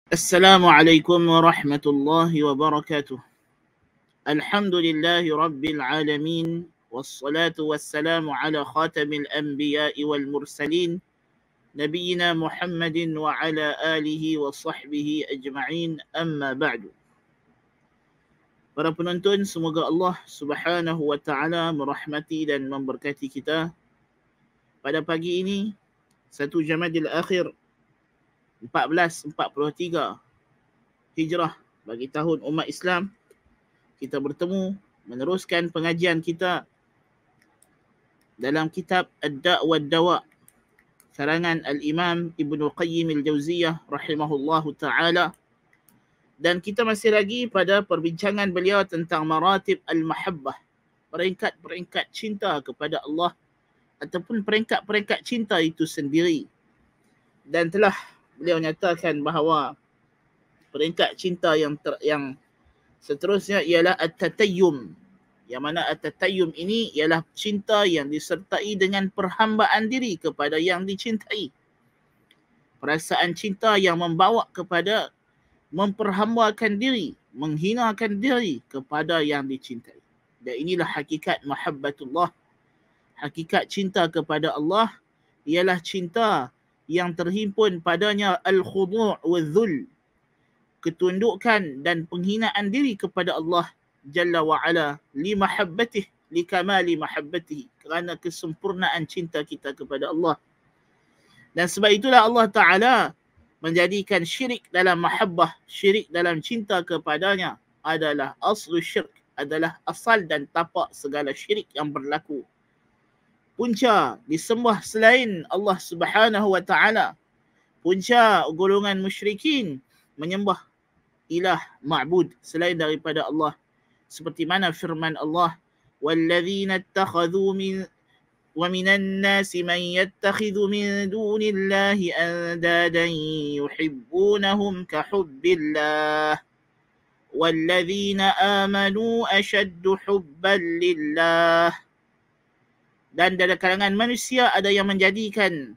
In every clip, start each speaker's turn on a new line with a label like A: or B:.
A: Assalamualaikum warahmatullahi wabarakatuh. Alhamdulillahi rabbil alamin. Wassalatu wassalamu ala khatamil anbiya'i wal mursalin. Nabiyyina Muhammadin wa ala alihi wa sahbihi ajma'in, amma ba'du. Para penonton, semoga Allah subhanahu wa ta'ala merahmati dan memberkati kita. Pada pagi ini, 1 Jamadil Akhir 1443 Hijrah bagi tahun umat Islam, kita bertemu meneruskan pengajian kita dalam kitab Ad-Da' wad-Dawa karangan Al-Imam Ibnu Qayyim Al-Jauziyah rahimahullahu ta'ala, dan kita masih lagi pada perbincangan beliau tentang maratib al-mahabbah, peringkat-peringkat cinta kepada Allah ataupun peringkat-peringkat cinta itu sendiri. Dan telah beliau nyatakan bahawa peringkat cinta yang seterusnya ialah at-tatayyum, yang mana at-tatayyum ini ialah cinta yang disertai dengan perhambaan diri kepada yang dicintai. Perasaan cinta yang membawa kepada memperhambakan diri, menghinakan diri kepada yang dicintai. Dan inilah hakikat mahabbatullah. Hakikat cinta kepada Allah ialah cinta yang terhimpun padanya al-khudu' wal-dhul, ketundukan dan penghinaan diri kepada Allah Jalla wa'ala, li mahabbatih, li kamali mahabbatih, kerana kesempurnaan cinta kita kepada Allah. Dan sebab itulah Allah Ta'ala menjadikan syirik dalam mahabbah, syirik dalam cinta kepadanya adalah aslu syirk, adalah asal dan tapak segala syirik yang berlaku. Punca disembah selain Allah Subhanahu wa Ta'ala. Punca golongan musyrikin menyembah ilah ma'bud selain daripada Allah. Seperti mana firman Allah, وَالَّذِينَ اتَّخَذُوا مِنْ وَمِنَ النَّاسِ مَنْ يَتَّخِذُ مِنْ دُونِ اللَّهِ أَنْدَادًا يُحِبُّونَهُمْ كَحُبِّ اللَّهِ وَالَّذِينَ آمَنُوا أَشَدُّ حُبًّا لِلَّهِ. Dan dari kalangan manusia ada yang menjadikan,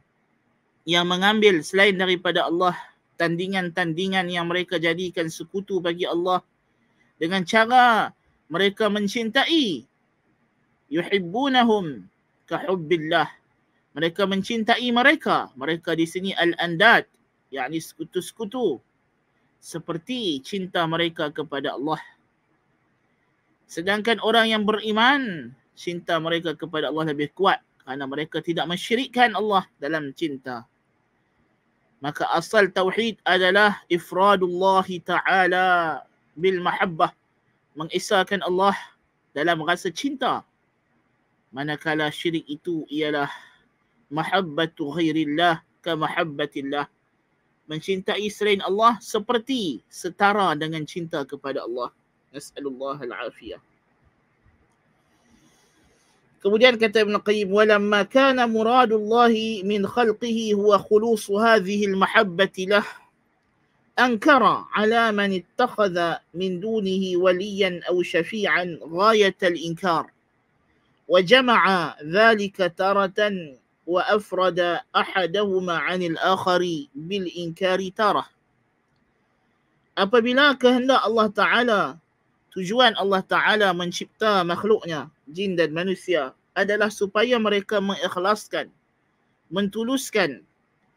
A: yang mengambil selain daripada Allah tandingan-tandingan yang mereka jadikan sekutu bagi Allah dengan cara mereka mencintai. Yuhibbunahum kahubbillah. Mereka mencintai mereka. Mereka di sini al-andad, yakni sekutu-sekutu, seperti cinta mereka kepada Allah. Sedangkan orang yang beriman, cinta mereka kepada Allah lebih kuat kerana mereka tidak mensyirikkan Allah dalam cinta. Maka asal tauhid adalah ifradullah ta'ala bil mahabbah, mengesahkan Allah dalam rasa cinta. Manakala syirik itu ialah mahabbatu ghairillah ka mahabbatillah, mencintai selain Allah seperti setara dengan cinta kepada Allah. Nas'alullah al-afiyah. Kemudian kata Ibn Qayyim, walamma kana muradullahi min khalqihi huwa khulusu hadhihi al-mahabbati lah, ankara ala man ittakhadha min dunihi waliyan aw syafi'an ghayat al-inkar, wa jama'a dhalika taratan wa afrada ahadahuma 'anil akhari bil inkari tarah. Apabila kehendak Allah Ta'ala, tujuan Allah Ta'ala mencipta makhluknya, jin dan manusia, adalah supaya mereka mengikhlaskan, mentuluskan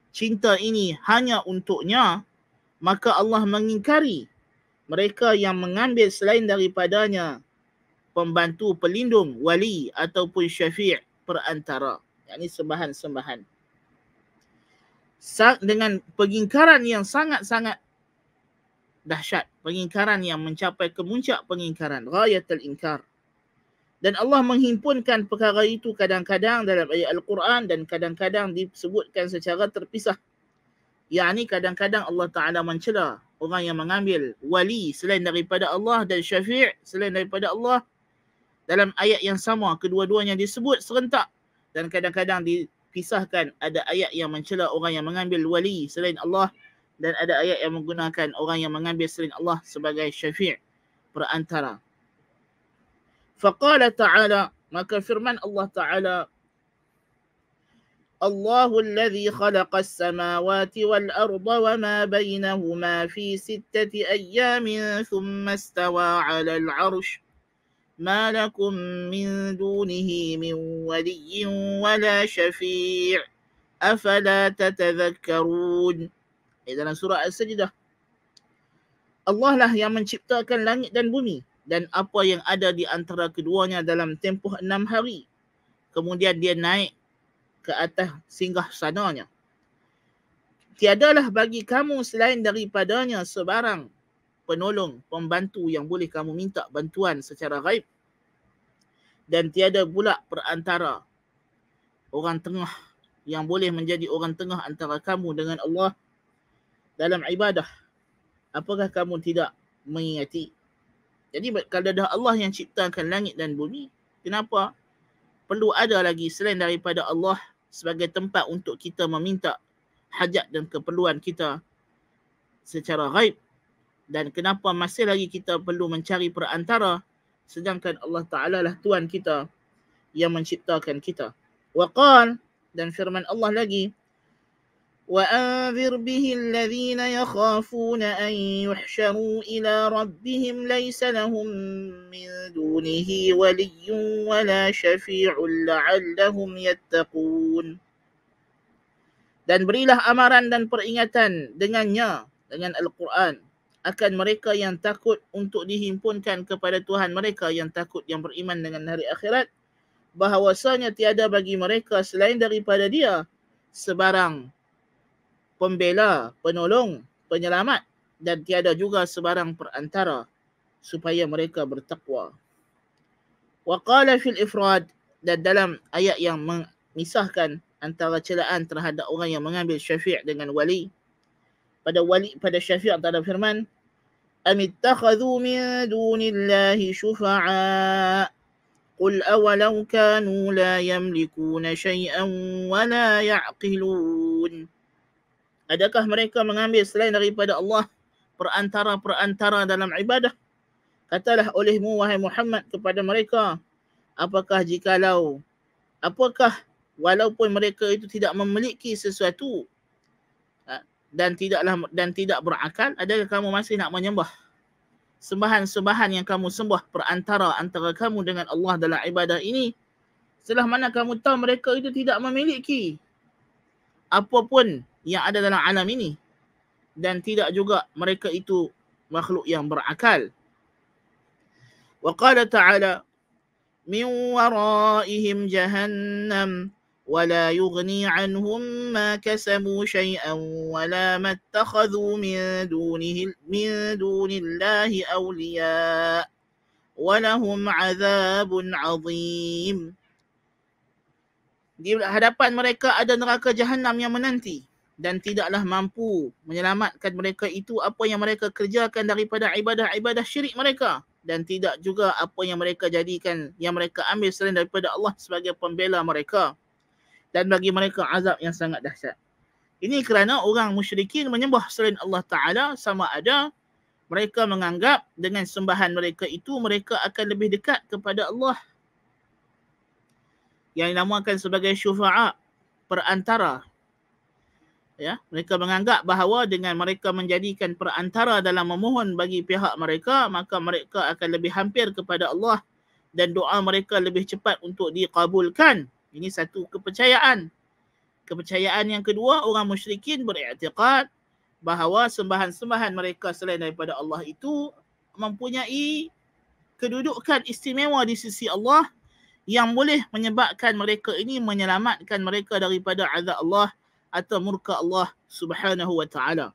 A: cinta ini hanya untuknya, maka Allah mengingkari mereka yang mengambil selain daripadanya pembantu, pelindung, wali ataupun syafi' perantara, yakni sembahan-sembahan. Dengan pengingkaran yang sangat-sangat dahsyat, pengingkaran yang mencapai kemuncak pengingkaran, ghayatul inkar. Dan Allah menghimpunkan perkara itu kadang-kadang dalam ayat Al-Quran dan kadang-kadang disebutkan secara terpisah. Yakni kadang-kadang Allah Ta'ala mencela orang yang mengambil wali selain daripada Allah dan syafi' selain daripada Allah dalam ayat yang sama. Kedua-duanya disebut serentak, dan kadang-kadang dipisahkan. Ada ayat yang mencela orang yang mengambil wali selain Allah, dan ada ayat yang menggunakan orang yang mengambil selain Allah sebagai syafi' perantara. Faqala ta'ala, maka firman Allah Ta'ala, الله الذي خلق السماوات والأرض وما بينهما في 6 أيام ثم استوى على العرش ما لكم من دونه من ولي ولا شفيع أفلا تتذكرون. Dalam surah As-Sajdah, Allah lah yang menciptakan langit dan bumi dan apa yang ada di antara keduanya dalam tempoh 6 hari. Kemudian dia naik ke atas singgah sananya. Tiadalah bagi kamu selain daripadanya sebarang penolong, pembantu yang boleh kamu minta bantuan secara ghaib. Dan tiada pula perantara, orang tengah yang boleh menjadi orang tengah antara kamu dengan Allah dalam ibadah. Apakah kamu tidak mengingati? Jadi kalau dah Allah yang ciptakan langit dan bumi, kenapa perlu ada lagi selain daripada Allah sebagai tempat untuk kita meminta hajat dan keperluan kita secara ghaib? Dan kenapa masih lagi kita perlu mencari perantara sedangkan Allah Ta'ala lah Tuhan kita yang menciptakan kita. Waqal, dan firman Allah lagi, وَأَنذِرْ بِهِ الَّذِينَ يَخَافُونَ أَنْ يُحْشَرُوا إِلَى رَبِّهِمْ لَيْسَ لَهُمْ مِنْ دُونِهِ وَلِيٌّ وَلَا شَفِيعٌ لَعَلَّهُمْ يَتَّقُونَ. Dan berilah amaran dan peringatan dengannya, dengan Al-Quran, akan mereka yang takut untuk dihimpunkan kepada Tuhan mereka, yang takut, yang beriman dengan hari akhirat, bahawasanya tiada bagi mereka selain daripada dia sebarang pembela, penolong, penyelamat, dan tiada juga sebarang perantara supaya mereka bertakwa. Wa qala fil ifrad, dan dalam ayat yang memisahkan antara celaan terhadap orang yang mengambil syafi' dengan wali, pada syafi' tak ada firman am ittakhadhu min dunillahi syufa'a qul awalau kanu la yamlikuna syai'an wa la ya'qilun. Adakah mereka mengambil selain daripada Allah perantara-perantara dalam ibadah? Katalah olehmu wahai Muhammad kepada mereka, apakah walaupun mereka itu tidak memiliki sesuatu dan tidak berakal, adakah kamu masih nak menyembah sembahan-sembahan yang kamu sembah perantara antara kamu dengan Allah dalam ibadah ini, setelah mana kamu tahu mereka itu tidak memiliki apapun yang ada dalam alam ini, dan tidak juga mereka itu makhluk yang berakal. Wa qala ta'ala min waraihim jahannam wa la yughni anhum ma kasabu shay'an wa la mattakhadhu min dunillahi awliya wa lahum 'adzabun 'adzim. Di hadapan mereka ada neraka Jahannam yang menanti, dan tidaklah mampu menyelamatkan mereka itu apa yang mereka kerjakan daripada ibadah-ibadah syirik mereka, dan tidak juga apa yang mereka jadikan, yang mereka ambil selain daripada Allah sebagai pembela mereka, dan bagi mereka azab yang sangat dahsyat. Ini kerana orang musyrikin menyembah selain Allah Ta'ala, sama ada mereka menganggap dengan sembahan mereka itu mereka akan lebih dekat kepada Allah, yang dinamakan sebagai syufa'a, perantara. Ya, mereka menganggap bahawa dengan mereka menjadikan perantara dalam memohon bagi pihak mereka, maka mereka akan lebih hampir kepada Allah dan doa mereka lebih cepat untuk dikabulkan. Ini satu kepercayaan. Kepercayaan yang kedua, orang musyrikin beriktikad bahawa sembahan-sembahan mereka selain daripada Allah itu mempunyai kedudukan istimewa di sisi Allah yang boleh menyebabkan mereka ini menyelamatkan mereka daripada azab Allah atau murka Allah Subhanahu wa ta'ala.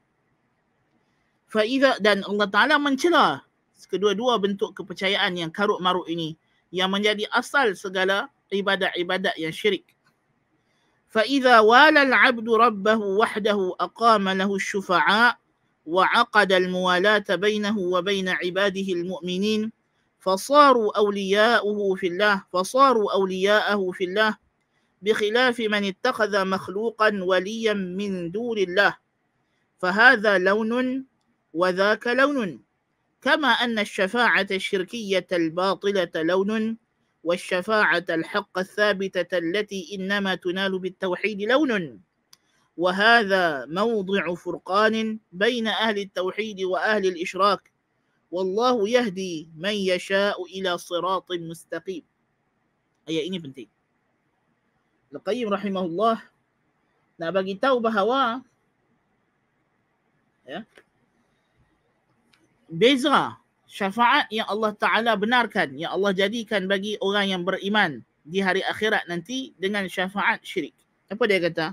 A: Dan Allah Ta'ala mencela kedua-dua bentuk kepercayaan yang karut marut ini, yang menjadi asal segala ibadat-ibadat yang syirik. فَإِذَا وَالَى الْعَبْدُ رَبَّهُ وَحْدَهُ أَقَامَ لَهُ الشُّفَعَاءَ وَعَقَدَ الْمُوَالَاةَ بَيْنَهُ وَبَيْنَ عِبَادِهِ الْمُؤْمِنِينَ فصاروا أولياءه في الله بخلاف من اتخذ مخلوقا وليا من دون الله فهذا لون وذاك لون كما أن الشفاعة الشركية الباطلة لون والشفاعة الحق الثابتة التي إنما تنال بالتوحيد لون، وهذا موضع فرقان بين أهل التوحيد وأهل الإشراك، والله يهدي من يشاء إلى صراط مستقيم. Ayat ini penting. Al-Qayyim rahimahullah nak bagi tahu bahawa beza syafaat yang Allah Ta'ala benarkan, yang Allah jadikan bagi orang yang beriman di hari akhirat nanti dengan syafaat syirik. Apa dia kata?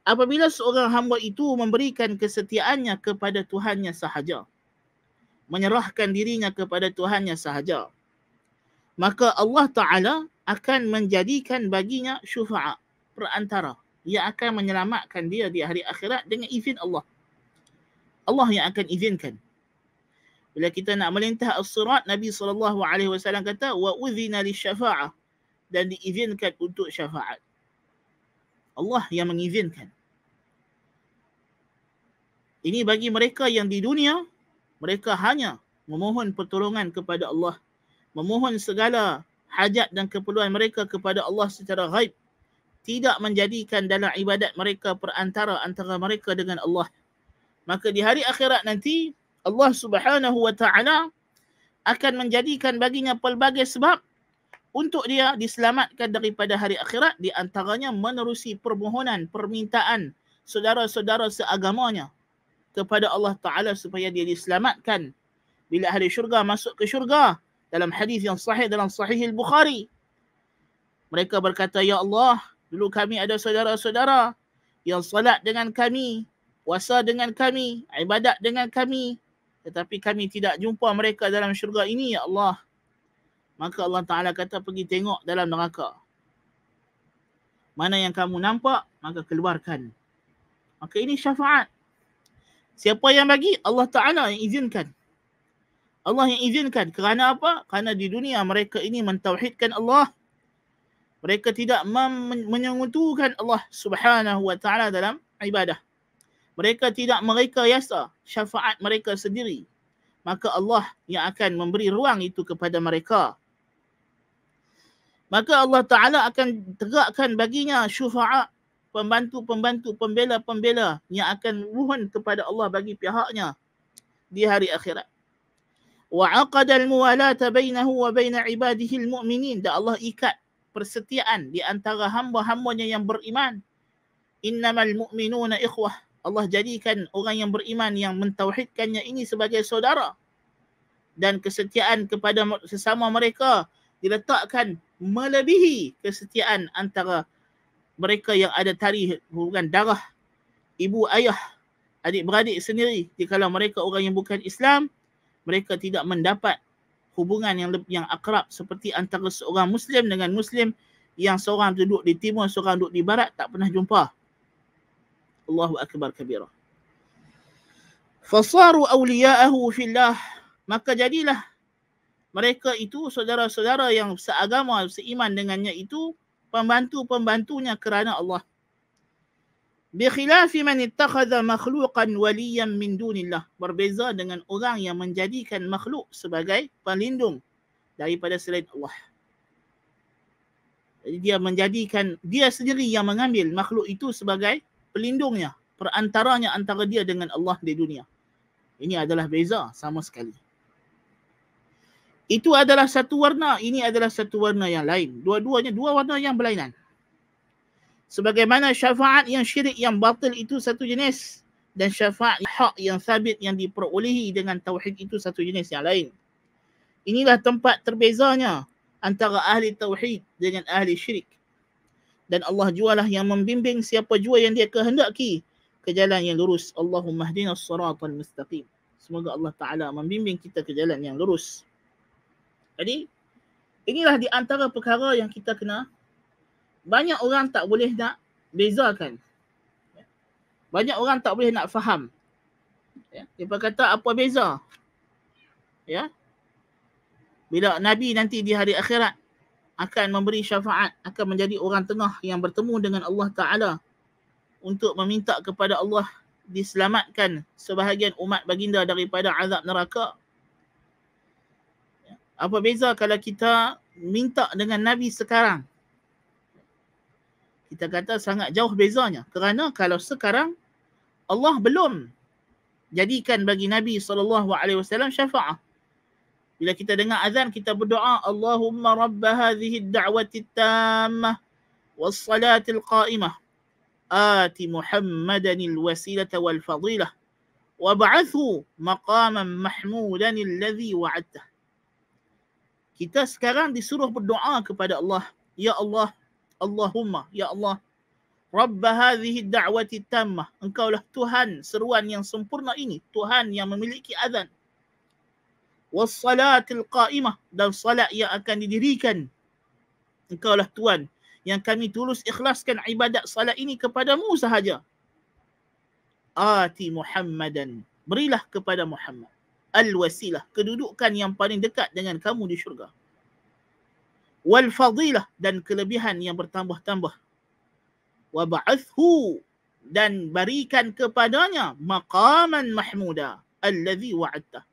A: Apabila seorang hamba itu memberikan kesetiaannya kepada Tuhannya sahaja, menyerahkan dirinya kepada Tuhannya sahaja, maka Allah Ta'ala akan menjadikan baginya syufaat, perantara yang akan menyelamatkan dia di hari akhirat dengan izin Allah. Allah yang akan izinkan. Bila kita nak melintah as-sirat, Nabi SAW kata, wa udhina lisyafa'ah, dan diizinkan untuk syafaat. Allah yang mengizinkan. Ini bagi mereka yang di dunia, mereka hanya memohon pertolongan kepada Allah, memohon segala hajat dan keperluan mereka kepada Allah secara ghaib, tidak menjadikan dalam ibadat mereka perantara antara mereka dengan Allah. Maka di hari akhirat nanti, Allah Subhanahu wa Ta'ala akan menjadikan baginya pelbagai sebab untuk dia diselamatkan daripada hari akhirat, di antaranya menerusi permohonan, permintaan saudara-saudara seagamanya kepada Allah Ta'ala supaya dia diselamatkan bila ahli syurga masuk ke syurga. Dalam hadis yang sahih dalam Sahih Al-Bukhari, mereka berkata, ya Allah, dulu kami ada saudara-saudara yang salat dengan kami, puasa dengan kami, ibadat dengan kami, tetapi kami tidak jumpa mereka dalam syurga ini, ya Allah. Maka Allah Ta'ala kata, pergi tengok dalam neraka. Mana yang kamu nampak, maka keluarkan. Maka ini syafaat. Siapa yang bagi? Allah Ta'ala yang izinkan. Allah yang izinkan. Kerana apa? Kerana di dunia mereka ini mentauhidkan Allah. Mereka tidak menyekutukan Allah Subhanahu wa Ta'ala dalam ibadah. Mereka tidak merekayasa syafaat mereka sendiri. Maka Allah yang akan memberi ruang itu kepada mereka. Maka Allah Ta'ala akan tegakkan baginya syufaat, pembantu-pembantu, pembela-pembela yang akan mohon kepada Allah bagi pihaknya di hari akhirat. وَعَقَدَ الْمُوَالَاةَ بَيْنَهُ وَبَيْنَ عِبَادِهِ الْمُؤْمِنِينَ. Dan Allah ikat persetiaan di antara hamba-hambanya yang beriman. إِنَّمَا الْمُؤْمِنُونَ إِخْوَةً. Allah jadikan orang yang beriman yang mentauhidkannya ini sebagai saudara. Dan kesetiaan kepada sesama mereka diletakkan melebihi kesetiaan antara mereka yang ada tali hubungan darah, ibu ayah, adik-beradik sendiri. Jikalau mereka orang yang bukan Islam, mereka tidak mendapat hubungan yang akrab seperti antara seorang Muslim dengan Muslim yang seorang duduk di timur, seorang duduk di barat, tak pernah jumpa. Allahu Akbar kabira. Fasaru awliya'ahu fillah. Maka jadilah mereka itu saudara-saudara yang seagama, seiman dengannya itu, pembantu-pembantunya kerana Allah. Bikhilafi man ittakhadha makhluqan waliyan min dunillah. Berbeza dengan orang yang menjadikan makhluk sebagai pelindung daripada selain Allah. Jadi dia menjadikan, dia sendiri yang mengambil makhluk itu sebagai pelindungnya, perantaranya antara dia dengan Allah di dunia. Ini adalah beza sama sekali. Itu adalah satu warna, ini adalah satu warna yang lain. Dua-duanya dua warna yang berlainan. Sebagaimana syafaat yang syirik, yang batil itu satu jenis, dan syafaat hak yang sabit yang diperolehi dengan tauhid itu satu jenis yang lain. Inilah tempat terbezanya antara ahli tauhid dengan ahli syirik. Dan Allah jualah yang membimbing siapa jua yang dia kehendaki ke jalan yang lurus. Allahumma hdinas siratal mustaqim. Semoga Allah Ta'ala membimbing kita ke jalan yang lurus. Jadi, inilah di antara perkara yang kita kena. Banyak orang tak boleh nak bezakan. Banyak orang tak boleh nak faham. Dia kata apa beza? Ya. Bila Nabi nanti di hari akhirat akan memberi syafaat, akan menjadi orang tengah yang bertemu dengan Allah Ta'ala untuk meminta kepada Allah diselamatkan sebahagian umat baginda daripada azab neraka. Apa beza kalau kita minta dengan Nabi sekarang? Kita kata sangat jauh bezanya. Kerana kalau sekarang Allah belum jadikan bagi Nabi SAW syafaat. Bila kita dengar azan, kita berdoa, Allahumma rabba hadhihi ad-da'wati at-tammah was-salati al-qa'imah ati Muhammadan al-wasilata wal-fadilah wab'athu maqaman mahmudan alladhi wa'adtah. Kita sekarang disuruh berdoa kepada Allah. Ya Allah, Allahumma, ya Allah, Rabba hadhihi ad-da'wati tammah. Engkaulah Tuhan seruan yang sempurna ini, Tuhan yang memiliki azan. Was-salatil qa'imah, dan salat yang akan didirikan. Engkaulah Tuhan yang kami tulus ikhlaskan ibadat salat ini kepadamu sahaja. Ati Muhammadan, berilah kepada Muhammad al-wasilah, kedudukan yang paling dekat dengan kamu di syurga. Wal-fadilah, dan kelebihan yang bertambah-tambah. Wab'athu, dan berikan kepadanya maqaman mahmuda alladhi wa'adtah,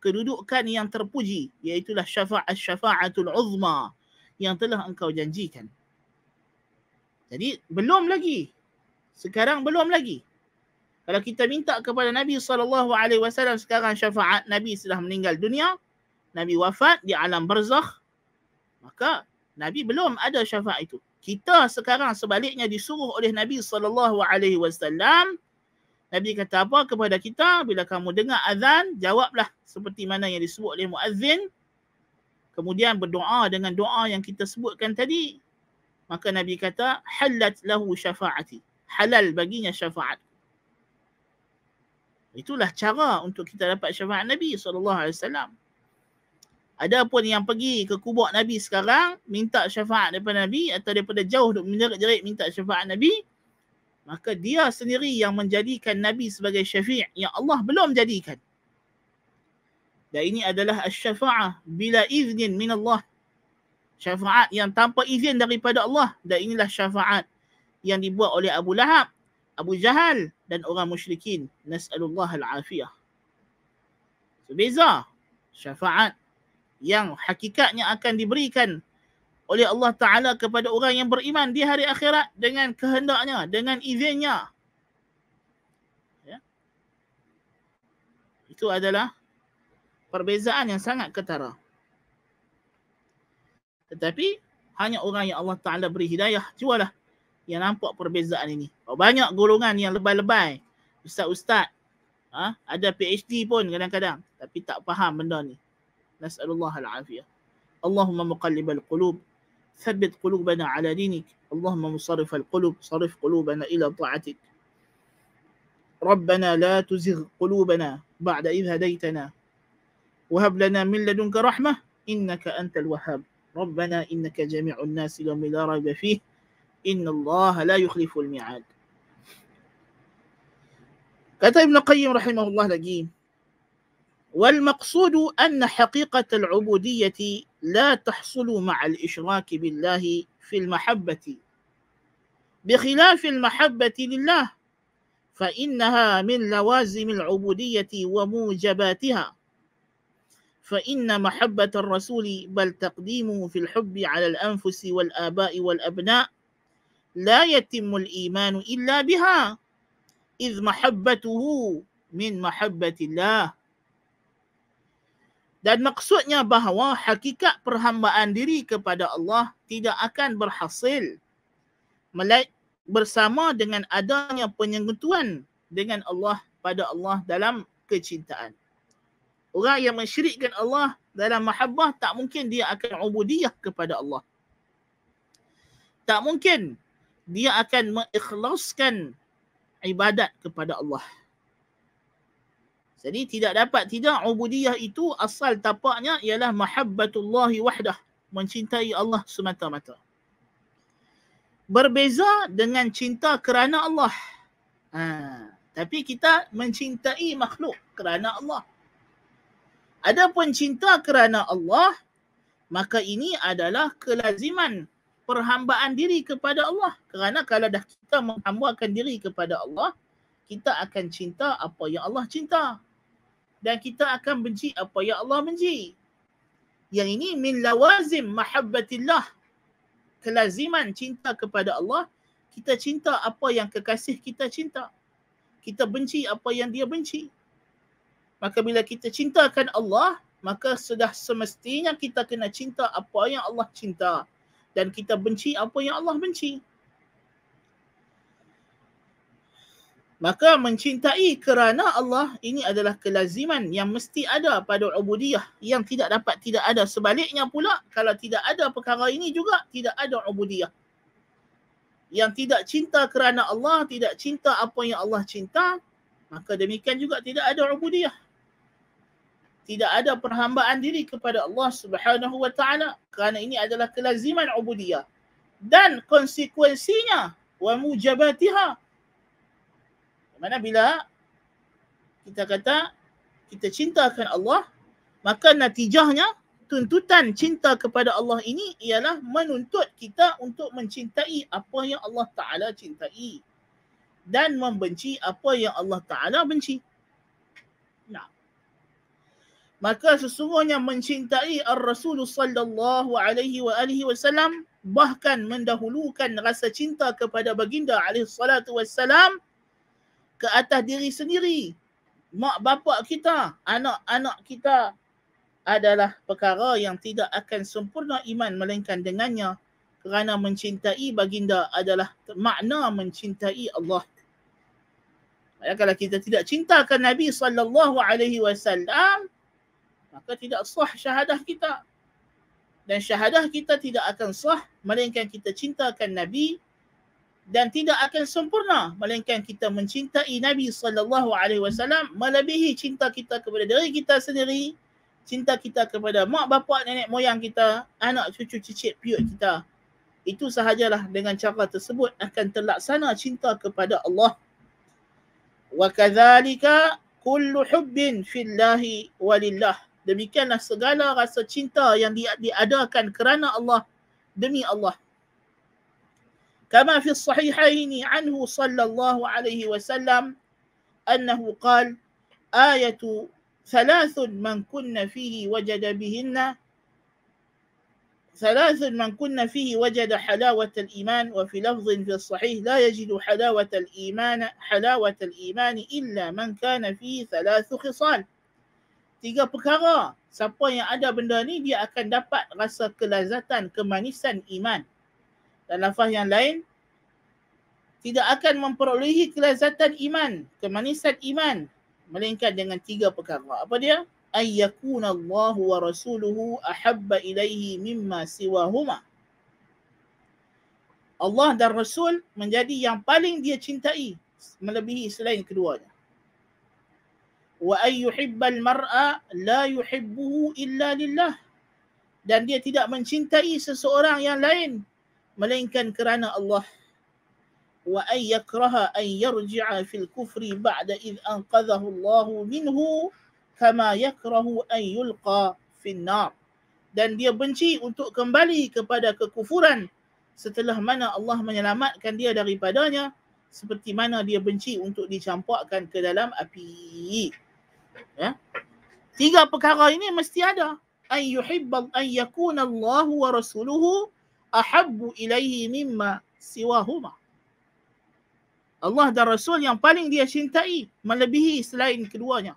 A: kedudukan yang terpuji, iaitulah syafa'atul uzma yang telah engkau janjikan. Jadi belum lagi. Sekarang belum lagi. Kalau kita minta kepada Nabi SAW sekarang syafaat, Nabi sudah meninggal dunia, Nabi wafat di alam barzakh, maka Nabi belum ada syafaat itu. Kita sekarang sebaliknya disuruh oleh Nabi SAW. Nabi kata apa kepada kita? Bila kamu dengar azan, jawablah seperti mana yang disebut oleh muazzin. Kemudian berdoa dengan doa yang kita sebutkan tadi. Maka Nabi kata, halat lahu syafaati. Halal baginya syafaat. Itulah cara untuk kita dapat syafaat Nabi SAW. Ada pun yang pergi ke kubur Nabi sekarang, minta syafaat daripada Nabi, atau daripada jauh menjerit-jerit minta syafaat Nabi, maka dia sendiri yang menjadikan Nabi sebagai syafi' yang Allah belum jadikan. Dan ini adalah asy-syafa'ah bila iznin min Allah. Syafaat yang tanpa izin daripada Allah. Dan inilah syafaat yang dibuat oleh Abu Lahab, Abu Jahal dan orang musyrikin. Nas'alullah al-afiyah. So, beza syafaat yang hakikatnya akan diberikan oleh Allah Ta'ala kepada orang yang beriman di hari akhirat dengan kehendaknya, dengan izinnya. Ya. Itu adalah perbezaan yang sangat ketara. Tetapi hanya orang yang Allah Ta'ala beri hidayah jualah yang nampak perbezaan ini. Banyak golongan yang lebay-lebay, ustaz-ustaz, ada PhD pun kadang-kadang, tapi tak faham benda ni. Nas'alullah al-afiyah. Allahumma muqallibal qulub, thabbit qulubana ala dinik. Allahumma musarrifal qulub, sarif qulubana ila ta'atik. Rabbana la tuzigh qulubana ba'da idh hadaytana. Wahab lana min ladunka rahmah, innaka antal wahhab. Rabbana innaka jami'un nasi yawmin la rayba fih. Inna Allah la yukhliful mi'ad. Kata Ibn Qayyim rahimahullah lagi, والمقصود أن حقيقة العبودية لا تحصل مع الإشراك بالله في المحبة بخلاف المحبة لله فإنها من لوازم العبودية وموجباتها فإن محبة الرسول بل تقديمه في الحب على الأنفس والآباء والأبناء لا يتم الإيمان إلا بها إذ محبته من محبة الله. Dan maksudnya bahawa hakikat perhambaan diri kepada Allah tidak akan berhasil bersama dengan adanya penyentuhan dengan Allah pada Allah dalam kecintaan. Orang yang mensyirikkan Allah dalam mahabbah, tak mungkin dia akan ubudiyah kepada Allah. Tak mungkin dia akan mengikhlaskan ibadat kepada Allah. Jadi tidak ubudiyah itu asal tapaknya ialah mahabbatullahi wahdah, mencintai Allah semata-mata. Berbeza dengan cinta kerana Allah. Tapi kita mencintai makhluk kerana Allah. Adapun cinta kerana Allah, maka ini adalah kelaziman perhambaan diri kepada Allah. Kerana kalau dah kita menghambakan diri kepada Allah, kita akan cinta apa yang Allah cinta. Dan kita akan benci apa yang Allah benci. Yang ini min lawazim mahabbatillah. Kelaziman cinta kepada Allah. Kita cinta apa yang kekasih kita cinta. Kita benci apa yang dia benci. Maka bila kita cintakan Allah, maka sudah semestinya kita kena cinta apa yang Allah cinta. Dan kita benci apa yang Allah benci. Maka mencintai kerana Allah ini adalah kelaziman yang mesti ada pada ubudiyah, yang tidak dapat tidak ada. Sebaliknya pula, kalau tidak ada perkara ini juga, tidak ada ubudiyah. Yang tidak cinta kerana Allah, tidak cinta apa yang Allah cinta, maka demikian juga tidak ada ubudiyah. Tidak ada perhambaan diri kepada Allah Subhanahu wa taala, kerana ini adalah kelaziman ubudiyah. Dan konsekuensinya wa mujabatiha, mana bila kita kata kita cintakan Allah, maka natijahnya tuntutan cinta kepada Allah ini ialah menuntut kita untuk mencintai apa yang Allah Ta'ala cintai dan membenci apa yang Allah Ta'ala benci. Nah, maka sesungguhnya mencintai Ar-Rasul sallallahu alaihi wasallam bahkan mendahulukan rasa cinta kepada baginda alaihi salatu wassalam ke atas diri sendiri. Mak bapak kita, anak-anak kita adalah perkara yang tidak akan sempurna iman melainkan dengannya, kerana mencintai baginda adalah makna mencintai Allah. Kalau kita tidak cintakan Nabi sallallahu alaihi wasallam, maka tidak sah syahadah kita. Dan syahadah kita tidak akan sah melainkan kita cintakan Nabi, dan tidak akan sempurna melainkan kita mencintai Nabi sallallahu alaihi wasallam melebihi cinta kita kepada diri kita sendiri, cinta kita kepada mak bapak, nenek moyang kita, anak cucu cicit piut kita. Itu sahajalah dengan cara tersebut akan terlaksana cinta kepada Allah. Wa kadzalika kullu hubbin fillahi walillah. Demikianlah segala rasa cinta yang diadakan kerana Allah, demi Allah. كما في الصحيحين عنه صلى الله عليه وسلم أنه قال آية ثلاث من كن فيه وجد حلاوة الإيمان وفي لفظ في الصحيح لا يجد حلاوة الإيمان إلا من كان فيه ثلاث خصال. 3 perkara. Siapa yang ada benda ni, dia akan dapat rasa kelazatan, kemanisan iman. Dan lafaz yang lain, tidak akan memperolehi kelazatan iman, kemanisan iman, melainkan dengan 3 perkara. Apa dia? Ayyakuna Allahu wa rasuluhu ahabba ilaihi mimma siwahuma. Allah dan Rasul menjadi yang paling dia cintai melebihi selain keduanya. Wa ayyuhibbal mar'a la yuhibbuhu illa lillah. Dan dia tidak mencintai seseorang yang lain melainkan kerana Allah. Wa ay yakraha an yarji'a fil kufri ba'da id anqadhahu Allah minhu kama yakrahu an yulqa fin nar. Dan dia benci untuk kembali kepada kekufuran setelah mana Allah menyelamatkan dia daripadanya, seperti mana dia benci untuk dicampakkan ke dalam api. Ya? 3 perkara ini mesti ada. An yakuna Allah wa rasuluhu ahabbu ilaihi mimma siwahuma. Allah dan Rasul yang paling dia cintai melebihi selain keduanya.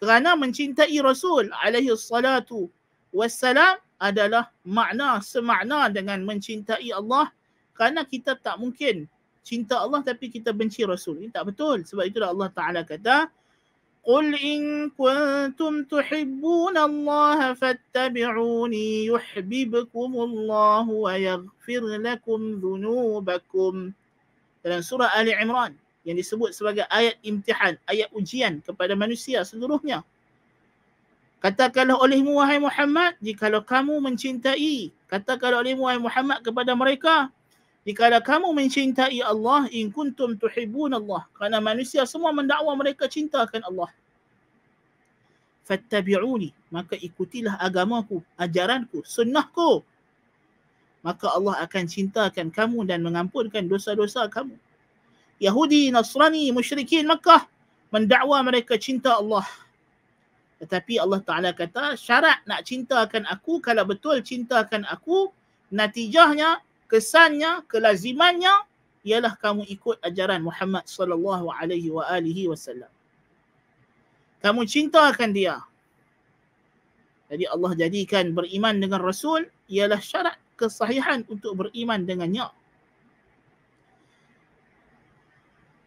A: Kerana mencintai Rasul alaihi salatu wassalam adalah semakna dengan mencintai Allah. Kerana kita tak mungkin cinta Allah tapi kita benci Rasul. Ini tak betul. Sebab itulah Allah Ta'ala kata, قل إن كنتم تحبون الله فاتبعوني يحببكم الله ويغفر لكم ذنوبكم. Dalam surah Ali Imran yang disebut sebagai ayat imtihan, ayat ujian kepada manusia seluruhnya. Katakanlah olehmu wahai Muhammad, jikalau kamu mencintai, katakanlah olehmu wahai Muhammad kepada mereka, jikalau kamu mencintai Allah, in kuntum tuhibbun Allah, kerana manusia semua mendakwa mereka cintakan Allah. Fattabi'uni, maka ikutilah agamaku, ajaranku, sunnahku. Maka Allah akan cintakan kamu dan mengampunkan dosa-dosa kamu. Yahudi, Nasrani, musyrikin Makkah mendakwa mereka cinta Allah. Tetapi Allah Ta'ala kata syarat nak cintakan aku, kalau betul cintakan aku, natijahnya, kesannya, kelazimannya ialah kamu ikut ajaran Muhammad sallallahu alaihi wasallam. Kamu cintakan dia. Jadi Allah jadikan beriman dengan Rasul ialah syarat kesahihan untuk beriman dengannya.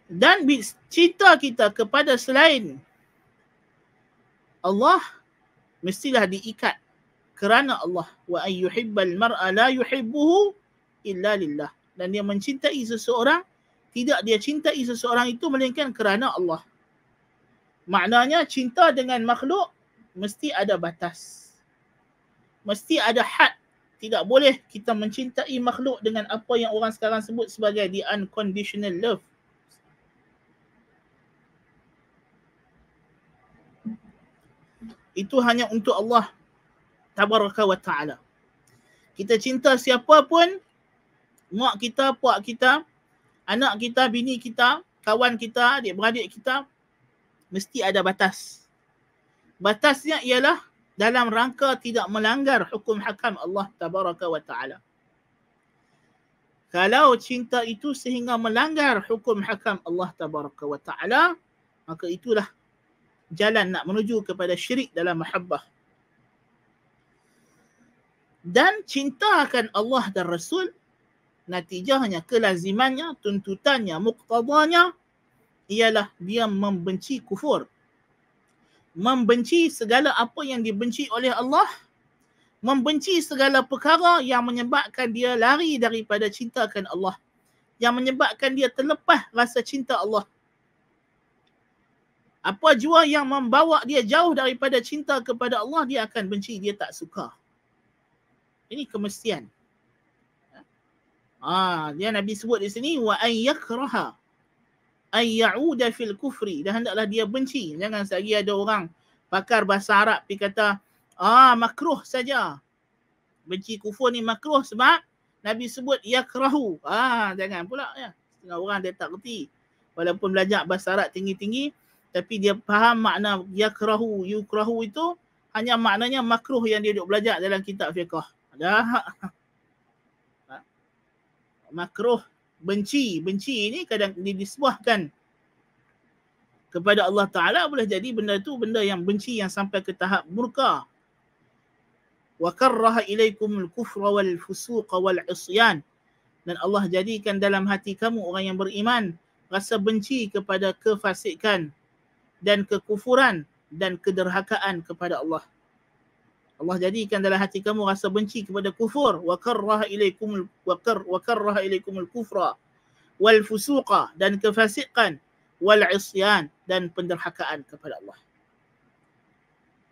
A: Dan cinta kita kepada selain Allah mestilah diikat kerana Allah. Wa ay yuhibbal mar'a la yuhibbuhu illa lillah. Dan dia mencintai seseorang, tidak dia cintai seseorang itu melainkan kerana Allah. Maknanya cinta dengan makhluk mesti ada batas. Mesti ada had. Tidak boleh kita mencintai makhluk dengan apa yang orang sekarang sebut sebagai the unconditional love. Itu hanya untuk Allah tabaraka wa ta'ala. Kita cinta siapa pun, mak kita, puak kita, anak kita, bini kita, kawan kita, adik-beradik kita, mesti ada batas. Batasnya ialah dalam rangka tidak melanggar hukum hakam Allah tabaraka wa ta'ala. Kalau cinta itu sehingga melanggar hukum hakam Allah tabaraka wa ta'ala, maka itulah jalan nak menuju kepada syirik dalam mahabbah. Dan cinta akan Allah dan Rasul, natijahnya, kelazimannya, tuntutannya, muqtadanya ialah dia membenci kufur. Membenci segala apa yang dibenci oleh Allah, membenci segala perkara yang menyebabkan dia lari daripada cinta akan Allah, yang menyebabkan dia terlepas rasa cinta Allah. Apa jua yang membawa dia jauh daripada cinta kepada Allah, dia akan benci, dia tak suka. Ini kemestian. Dia Nabi sebut di sini wa an yakraha ay ya'uda fil kufri, dan hendaklah dia benci. Jangan lagi ada orang pakar bahasa Arab pergi kata makruh saja. Benci kufur ni makruh sebab Nabi sebut yakrahu. Jangan pula ya. Setengah orang dia tak reti. Walaupun belajar bahasa Arab tinggi-tinggi, tapi dia faham makna yakrahu, yukrahu itu hanya maknanya makruh yang dia duk belajar dalam kitab fiqh. Makruh, benci. Benci ini kadang disebahkan kepada Allah Ta'ala, boleh jadi benda itu benda yang benci yang sampai ke tahap murka. Wa karraha ilaikumul kufra wal fusuqa wal isyan. Dan Allah jadikan dalam hati kamu orang yang beriman rasa benci kepada kefasikan dan kekufuran dan kederhakaan kepada Allah. Allah jadikan dalam hati kamu rasa benci kepada kufur. Wa karraha ilaikumul kufra wal fusuqa, dan kefasikan, wal isyan, dan penderhakaan kepada Allah.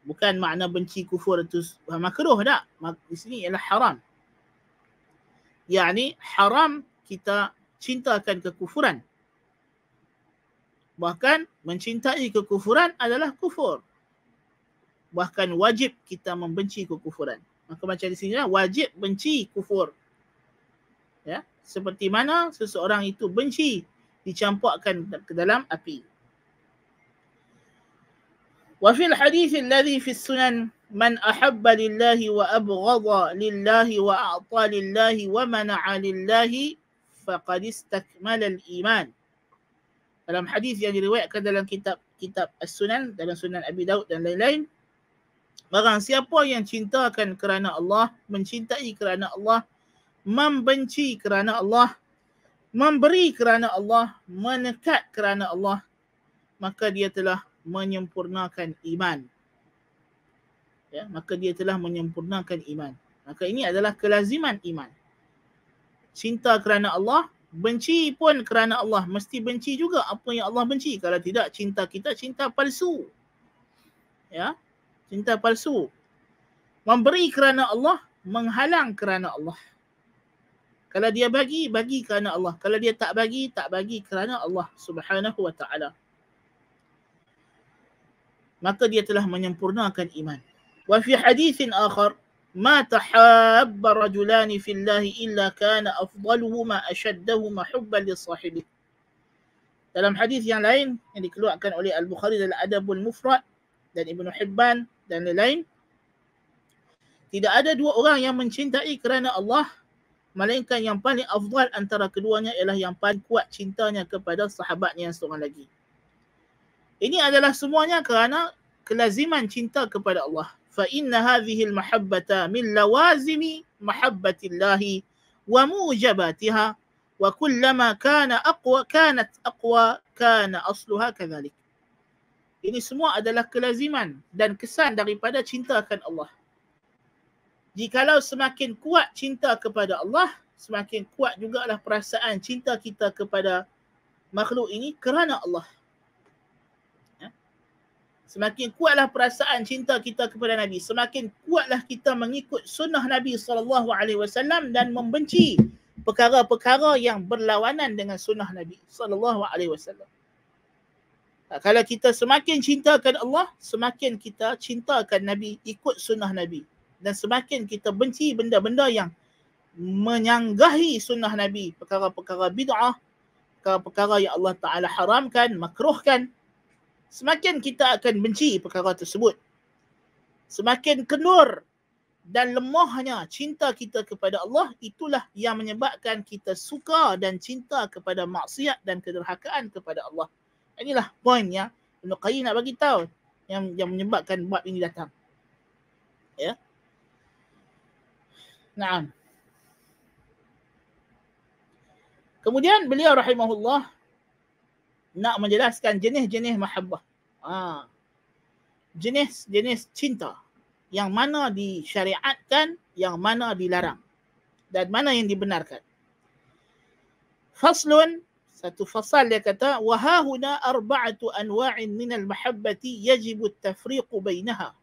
A: Bukan makna benci kufur itu makruh tak. Di sini ialah haram. Yani haram kita cintakan kekufuran. Bahkan mencintai kekufuran adalah kufur. Bahkan wajib kita membenci kekufuran. Maka macam di sini lah, wajib benci kufur. Ya, seperti mana seseorang itu benci dicampakkan ke dalam api. Wa fil hadits alladhi fi sunan man ahabba lillahi wa abghadha lillahi wa a'ta lillahi wa mana'a lillahi faqad istakmala al-iman. Dalam hadis yang diriwayatkan dalam kitab As-Sunan, dalam Sunan Abi Daud dan lain-lain, barang siapa yang cintakan kerana Allah, mencintai kerana Allah, membenci kerana Allah, memberi kerana Allah, menekat kerana Allah, maka dia telah menyempurnakan iman. Ya, maka dia telah menyempurnakan iman. Maka ini adalah kelaziman iman. Cinta kerana Allah, benci pun kerana Allah. Mesti benci juga apa yang Allah benci. Kalau tidak, cinta kita cinta palsu. Ya, cinta palsu. Memberi kerana Allah, menghalang kerana Allah. Kalau dia bagi, bagi kerana Allah. Kalau dia tak bagi kerana Allah Subhanahu wa ta'ala. Maka dia telah menyempurnakan iman. Wa fi hadithin akhar, ma tahabba rajulani fillahi illa kana afdaluhuma ashaddahuma hubban li sahibihi. Dalam hadis yang lain yang dikeluarkan oleh Al-Bukhari dalam Adabul Mufrad, dan Ibnu Hibban dan lain-lain, tidak ada dua orang yang mencintai kerana Allah, melainkan yang paling afdal antara keduanya ialah yang paling kuat cintanya kepada sahabatnya yang seorang lagi. Ini adalah semuanya kerana kelaziman cinta kepada Allah. Fa inna hadhihi al-mahabbata min lawazimi mahabbatillahi wa mujabatiha wa kullama kanat aqwa kana asluha kadzalik. Ini semua adalah kelaziman dan kesan daripada cinta akan Allah. Jikalau semakin kuat cinta kepada Allah, semakin kuat jugalah perasaan cinta kita kepada makhluk ini kerana Allah. Semakin kuatlah perasaan cinta kita kepada Nabi, semakin kuatlah kita mengikut sunnah Nabi SAW dan membenci perkara-perkara yang berlawanan dengan sunnah Nabi SAW. Kalau kita semakin cintakan Allah, semakin kita cintakan Nabi, ikut sunnah Nabi. Dan semakin kita benci benda-benda yang menyanggahi sunnah Nabi, perkara-perkara bid'ah, perkara-perkara yang Allah Ta'ala haramkan, makruhkan, semakin kita akan benci perkara tersebut. Semakin kendur dan lemahnya cinta kita kepada Allah, itulah yang menyebabkan kita suka dan cinta kepada maksiat dan kederhakaan kepada Allah. Inilah poin yang Ibnu Qayyim nak bagi tahu yang menyebabkan bab ini datang. Ya. Naam. Kemudian beliau rahimahullah nak menjelaskan jenis-jenis mahabbah. Jenis-jenis cinta yang mana disyariatkan, yang mana dilarang dan mana yang dibenarkan. Faslun, satu fasal dia kata, wa hahuna arba'atu anwa'in min al-mahabbati yajibu at-tafriqu bainaha.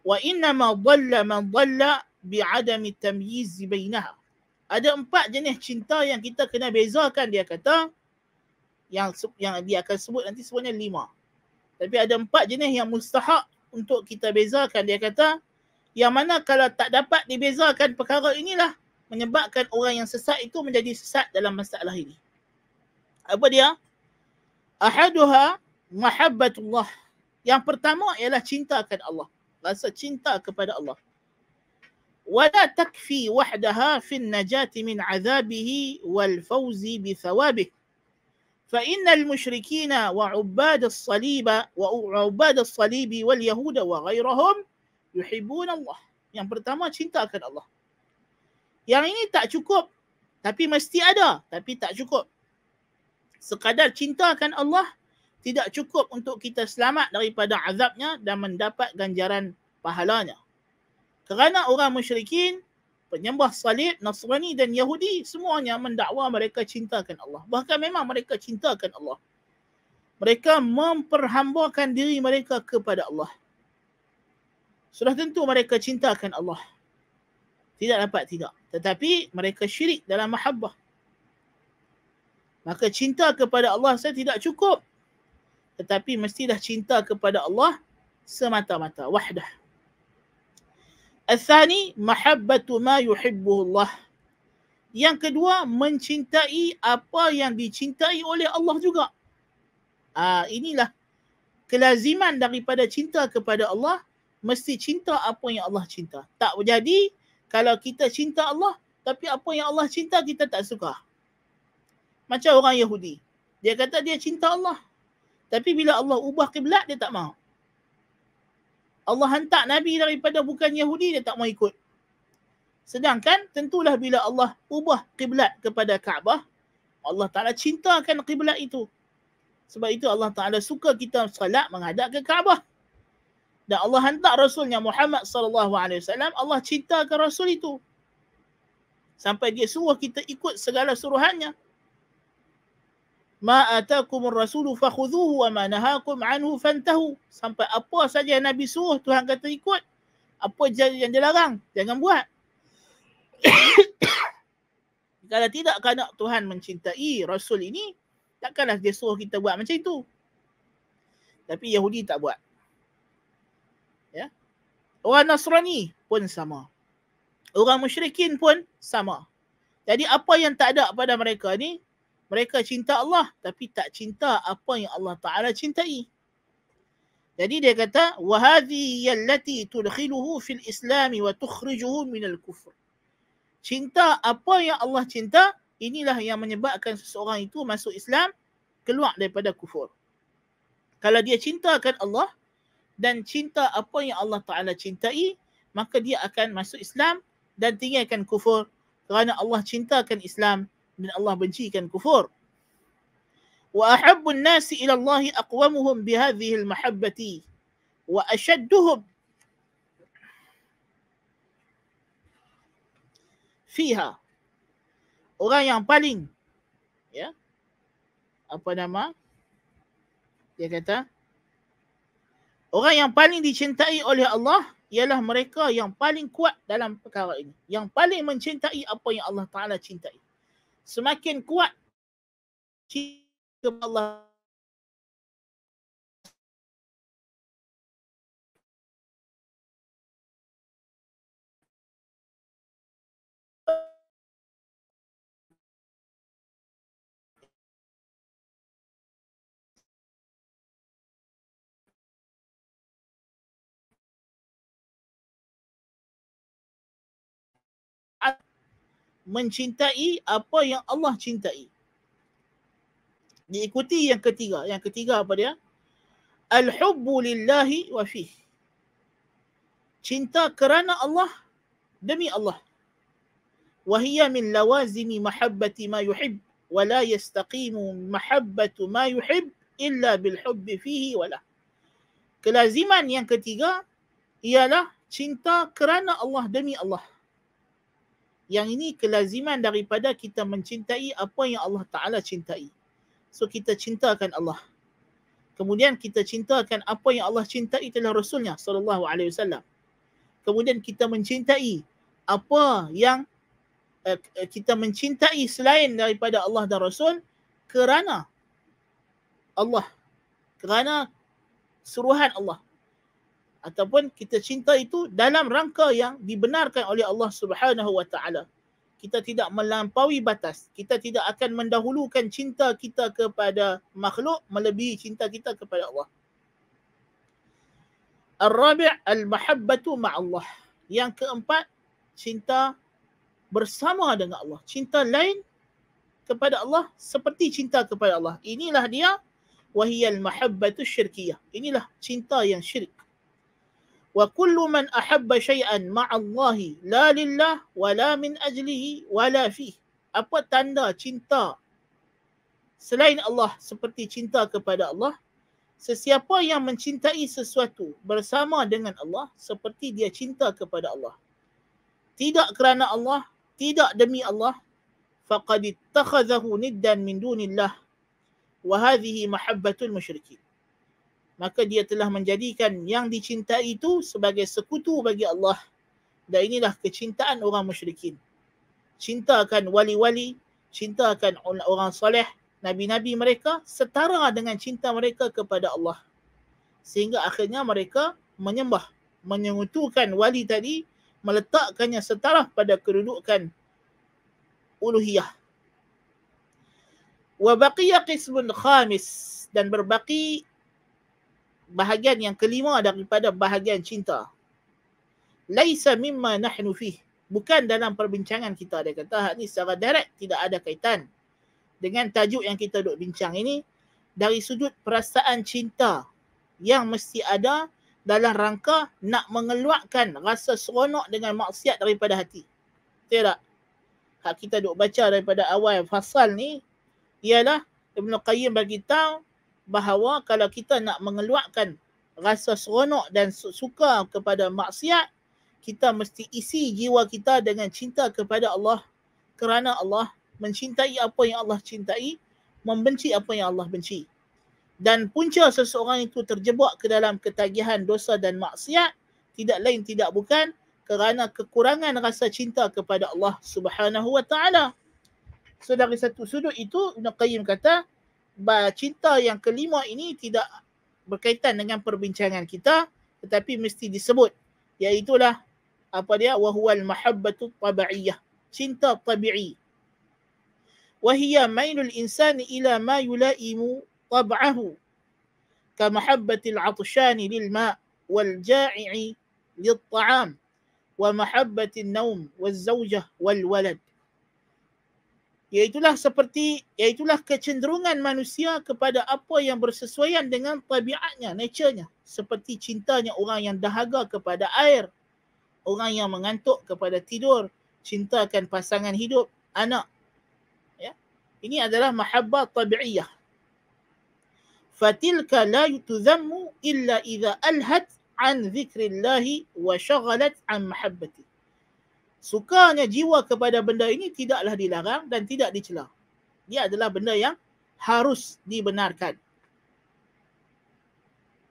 A: Wa innama dhalla man dhalla bi'adami at-tamyiz bainaha. Ada 4 jenis cinta yang kita kena bezakan, dia kata. Yang dia akan sebut nanti sebenarnya 5. Tapi ada 4 jenis yang mustahak untuk kita bezakan, dia kata. Yang mana kalau tak dapat dibezakan perkara inilah menyebabkan orang yang sesat itu menjadi sesat dalam masalah ini. Apa dia? Ahaduha mahabbatullah. Yang pertama ialah cinta akan Allah. Rasa cinta kepada Allah. Wala takfi wahdaha fi an-najati min 'adzabihi wal fawzi bi thawabih. Fa innal musyrikina wa 'ubbad as-salib wal yahuda wa ghairahum yuhibbuna Allah. Yang pertama cinta akan Allah. Yang ini tak cukup, tapi mesti ada, tapi tak cukup. Sekadar cinta akan Allah tidak cukup untuk kita selamat daripada azabnya dan mendapat ganjaran pahalanya. Kerana orang musyrikin, penyembah salib, Nasrani dan Yahudi, semuanya mendakwa mereka cintakan Allah. Bahkan memang mereka cintakan Allah. Mereka memperhambakan diri mereka kepada Allah. Sudah tentu mereka cintakan Allah. Tidak dapat tidak. Tetapi mereka syirik dalam mahabbah. Maka cinta kepada Allah saya tidak cukup. Tetapi mestilah cinta kepada Allah semata-mata. Wahdah. Al-thani, mahabbatu ma yuhibbuhu Allah. Yang kedua, mencintai apa yang dicintai oleh Allah juga. Inilah kelaziman daripada cinta kepada Allah. Mesti cinta apa yang Allah cinta. Tak jadi kalau kita cinta Allah, tapi apa yang Allah cinta kita tak suka. Macam orang Yahudi. Dia kata dia cinta Allah. Tapi bila Allah ubah kiblat, dia tak mahu. Allah hantar Nabi daripada bukan Yahudi, dia tak mahu ikut. Sedangkan tentulah bila Allah ubah kiblat kepada Kaabah, Allah Ta'ala cintakan kiblat itu. Sebab itu Allah Ta'ala suka kita salat menghadap ke Kaabah. Dan Allah hantar Rasulnya Muhammad SAW, Allah cintakan Rasul itu. Sampai dia suruh kita ikut segala suruhannya. Ma atakumur rasulu fakhudhuhu wa ma nahakum anhu fantahu. Sampai apa saja yang Nabi suruh, Tuhan kata ikut. Apa yang dia larang, jangan buat. Kalau tidak kerana Tuhan mencintai Rasul ini, takkanlah dia suruh kita buat macam itu. Tapi Yahudi tak buat. Ya. Orang Nasrani pun sama. Orang musyrikin pun sama. Jadi apa yang tak ada pada mereka ni, mereka cinta Allah tapi tak cinta apa yang Allah Ta'ala cintai. Jadi dia kata wa hadhihi allati tudkhiluhu fil islam wa tukhrijuhu minal kufr. Cinta apa yang Allah cinta, inilah yang menyebabkan seseorang itu masuk Islam, keluar daripada kufur. Kalau dia cintakan Allah dan cinta apa yang Allah Ta'ala cintai, maka dia akan masuk Islam dan tinggalkan kufur, kerana Allah cintakan Islam dan Allah bencikan kufur. Wa ahabbun nasi ila Allah aqwamuhum bihadhihi al-mahabbati wa ashadduhum fiha. Orang yang paling, ya, apa nama? Dia kata, orang yang paling dicintai oleh Allah ialah mereka yang paling kuat dalam perkara ini. Yang paling mencintai apa yang Allah Ta'ala cintai. Semakin kuat cinta Allah, mencintai apa yang Allah cintai. Diikuti yang ketiga. Yang ketiga apa dia? Al-hubbu lillahi wa fih. Cinta kerana Allah, demi Allah. Wahiyya min lawazimi mahabbati ma yuhib, wa la yastaqimu mahabbatu ma yuhib illa bil hubbi fihi wa lah. Kelaziman yang ketiga ialah cinta kerana Allah, demi Allah. Yang ini kelaziman daripada kita mencintai apa yang Allah Ta'ala cintai. So kita cintakan Allah. Kemudian kita cintakan apa yang Allah cintai telah Rasulnya sallallahu alaihi wasallam. Kemudian kita mencintai apa yang kita mencintai selain daripada Allah dan Rasul kerana Allah, kerana suruhan Allah. Ataupun kita cinta itu dalam rangka yang dibenarkan oleh Allah Subhanahu wa Ta'ala. Kita tidak melampaui batas. Kita tidak akan mendahulukan cinta kita kepada makhluk melebihi cinta kita kepada Allah. Ar-rabi' al-mahabbatu ma'allah. Yang keempat, cinta bersama dengan Allah. Cinta lain kepada Allah seperti cinta kepada Allah. Inilah dia wahiyal mahabbatu syirkiyah. Inilah cinta yang syirik. Wa kullu man ahabba syai'an ma'allahi la lillah wa la min ajlihi wa la fih. Apa tanda cinta selain Allah seperti cinta kepada Allah? Sesiapa yang mencintai sesuatu bersama dengan Allah seperti dia cinta kepada Allah, tidak kerana Allah, tidak demi Allah, faqad ittakhadhahu niddan min dunillah wa hadhihi mahabbatul musyrikin. Maka dia telah menjadikan yang dicintai itu sebagai sekutu bagi Allah. Dan inilah kecintaan orang musyrikin. Cintakan wali-wali, cintakan orang soleh, nabi-nabi mereka setara dengan cinta mereka kepada Allah. Sehingga akhirnya mereka menyembah, menyekutukan wali tadi, meletakkannya setara pada kedudukan uluhiyah. Wa baqiya qismun khamis, dan berbaki bahagian yang kelima daripada bahagian cinta. Laisa mimma nahnu fih. Bukan dalam perbincangan kita. Dia kata ni secara direct tidak ada kaitan dengan tajuk yang kita duk bincang ini. Dari sudut perasaan cinta yang mesti ada dalam rangka nak mengeluarkan rasa seronok dengan maksiat daripada hati. Betul tak? Hak kita duk baca daripada awal fasal ni ialah Ibn Qayyim bagi tahu bahawa kalau kita nak mengeluarkan rasa seronok dan suka kepada maksiat, kita mesti isi jiwa kita dengan cinta kepada Allah, kerana Allah mencintai apa yang Allah cintai, membenci apa yang Allah benci. Dan punca seseorang itu terjebak ke dalam ketagihan dosa dan maksiat tidak lain tidak bukan kerana kekurangan rasa cinta kepada Allah Subhanahu wa Ta'ala. So dari satu sudut itu Ibn Qayyim kata cinta yang kelima ini tidak berkaitan dengan perbincangan kita, tetapi mesti disebut, iaitulah apa dia, wa huwal mahabbatu tabi'iyah, cinta tabi'i. Wa hiya mailul insani ila ma yulaimu tab'ahu كمحبة العطشان للماء والجائع للطعام ومحبة النوم والزوجة والولد. Iaitulah kecenderungan manusia kepada apa yang bersesuaian dengan tabiatnya, nature-nya. Seperti cintanya orang yang dahaga kepada air, orang yang mengantuk kepada tidur, cintakan pasangan hidup, anak. Ya. Ini adalah mahabbah tabi'iyah. Fatilka la tuzammu illa idza alhat an dzikrillahi wa syaghalat an mahabbati. Sukanya jiwa kepada benda ini tidaklah dilarang dan tidak dicela. Dia adalah benda yang harus dibenarkan.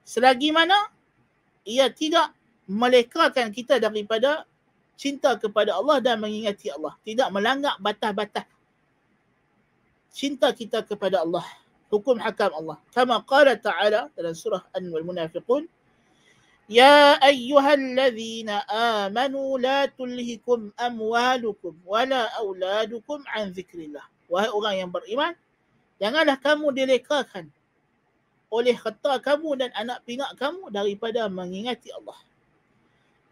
A: Selagi mana ia tidak melekakan kita daripada cinta kepada Allah dan mengingati Allah. Tidak melanggar batas-batas cinta kita kepada Allah. Hukum hakam Allah. Kama qala ta'ala dalam surah Al-Munafiqun. Ya ayyuhalladzina amanu la tulhikum amwalukum wala auladukum an zikrillah. Wahai orang yang beriman, janganlah kamu dilekakan oleh harta kamu dan anak pinak kamu daripada mengingati Allah.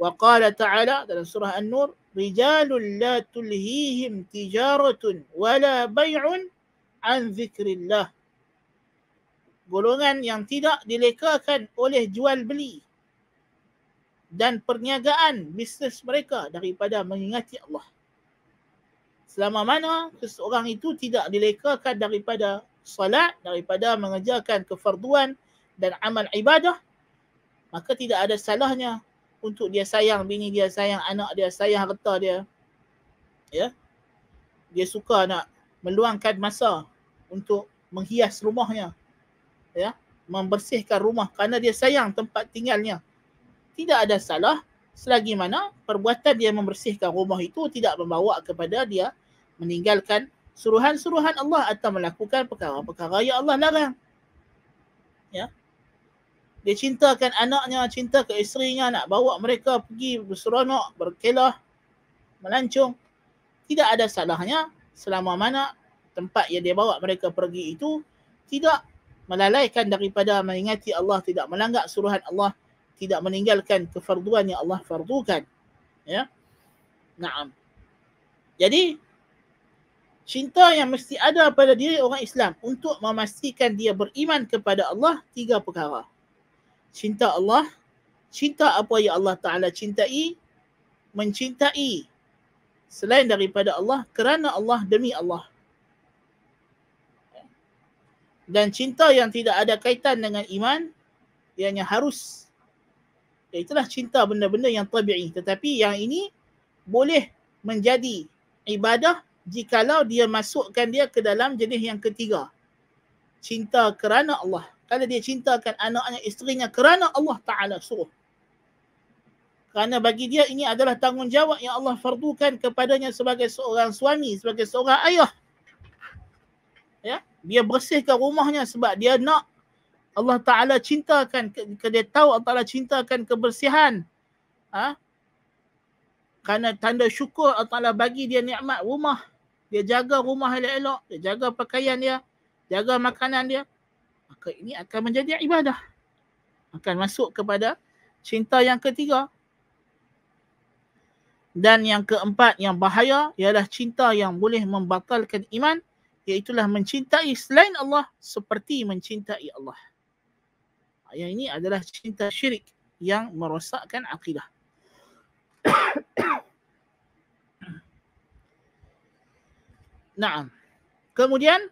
A: Wa qala ta'ala dalam surah An-Nur, rijalun la tulhihim tijaratun wala bay'un an zikrillah. Golongan yang tidak dilekakan oleh jual beli dan perniagaan bisnes mereka daripada mengingati Allah. Selama mana seseorang itu tidak dilekakan daripada salat, daripada mengerjakan kefarduan dan amal ibadah, maka tidak ada salahnya untuk dia sayang bini dia, sayang anak dia, sayang harta dia. Ya. Dia suka nak meluangkan masa untuk menghias rumahnya. Ya, membersihkan rumah kerana dia sayang tempat tinggalnya. Tidak ada salah selagi mana perbuatan dia membersihkan rumah itu tidak membawa kepada dia meninggalkan suruhan-suruhan Allah atau melakukan perkara-perkara yang Allah larang. Ya. Dia cintakan anaknya, cinta ke isterinya, nak bawa mereka pergi berseronok, berkelah, melancong. Tidak ada salahnya selama mana tempat yang dia bawa mereka pergi itu tidak melalaikan daripada mengingati Allah, tidak melanggar suruhan Allah, tidak meninggalkan kefarduan yang Allah fardukan. Ya. Naam. Jadi cinta yang mesti ada pada diri orang Islam untuk memastikan dia beriman kepada Allah, 3 perkara. Cinta Allah, cinta apa yang Allah Ta'ala cintai, mencintai selain daripada Allah kerana Allah, demi Allah. Dan cinta yang tidak ada kaitan dengan iman, ianya harus. Itulah cinta benda-benda yang tabi'i. Tetapi yang ini boleh menjadi ibadah jikalau dia masukkan dia ke dalam jenis yang ketiga. Cinta kerana Allah. Kalau dia cintakan anaknya, isterinya kerana Allah Ta'ala suruh. Kerana bagi dia ini adalah tanggungjawab yang Allah fardukan kepadanya sebagai seorang suami, sebagai seorang ayah. Ya, dia bersihkan rumahnya sebab dia nak Allah Ta'ala cintakan, dia tahu Allah Ta'ala cintakan kebersihan. Kerana tanda syukur Allah Ta'ala bagi dia nikmat rumah. Dia jaga rumah elok-elok, dia jaga pakaian dia, jaga makanan dia. Maka ini akan menjadi ibadah. Akan masuk kepada cinta yang ketiga. Dan yang keempat yang bahaya ialah cinta yang boleh membatalkan iman, iaitulah mencintai selain Allah seperti mencintai Allah. Yang ini adalah cinta syirik yang merosakkan akidah. Naam. Kemudian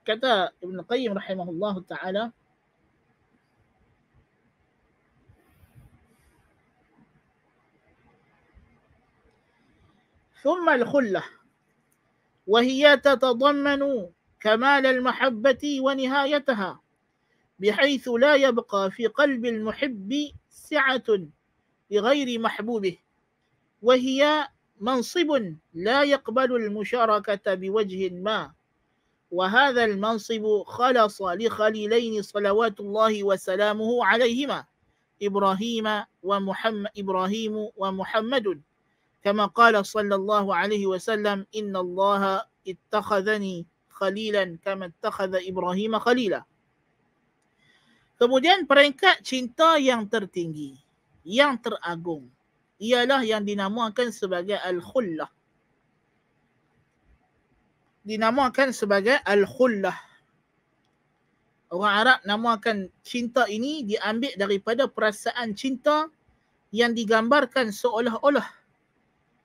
A: kata Ibn Qayyim rahimahullah ta'ala, ثم الخلة وهي تتضمن كمال المحبة ونهايتها بحيث لا يبقى في قلب المحب سعة لغير محبوبه وهي منصب لا يقبل المشاركة بوجه ما وهذا المنصب خلص لخليلين صلوات الله وسلامه عليهما إبراهيم ومحمد كما قال صلى الله عليه وسلم إن الله اتخذني خليلا كما اتخذ إبراهيم خليلا Kemudian peringkat cinta yang tertinggi, yang teragung, ialah yang dinamakan sebagai al-khullah. Dinamakan sebagai al-khullah. Orang Arab namakan cinta ini diambil daripada perasaan cinta yang digambarkan seolah-olah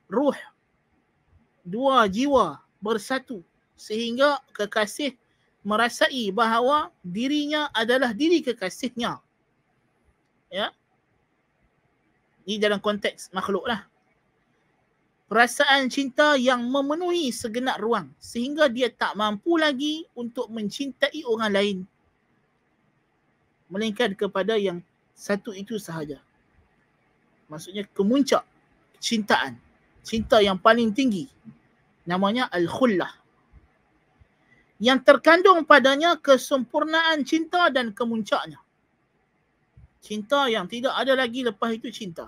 A: ruh dua jiwa bersatu sehingga kekasih merasai bahawa dirinya adalah diri kekasihnya. Ya. Ini dalam konteks makhluk lah. Perasaan cinta yang memenuhi segenap ruang sehingga dia tak mampu lagi untuk mencintai orang lain, melainkan kepada yang satu itu sahaja. Maksudnya kemuncak cintaan, cinta yang paling tinggi, namanya al-khullah, yang terkandung padanya kesempurnaan cinta dan kemuncaknya. Cinta yang tidak ada lagi lepas itu cinta,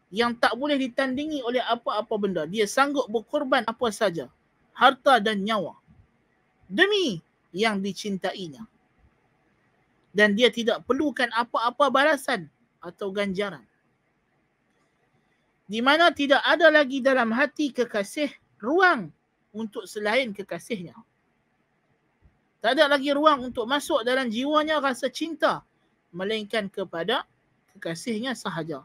A: yang tak boleh ditandingi oleh apa-apa benda. Dia sanggup berkorban apa saja, harta dan nyawa, demi yang dicintainya. Dan dia tidak perlukan apa-apa balasan atau ganjaran. Di mana tidak ada lagi dalam hati kekasih ruang untuk selain kekasihnya. Tak ada lagi ruang untuk masuk dalam jiwanya rasa cinta, melainkan kepada kekasihnya sahaja.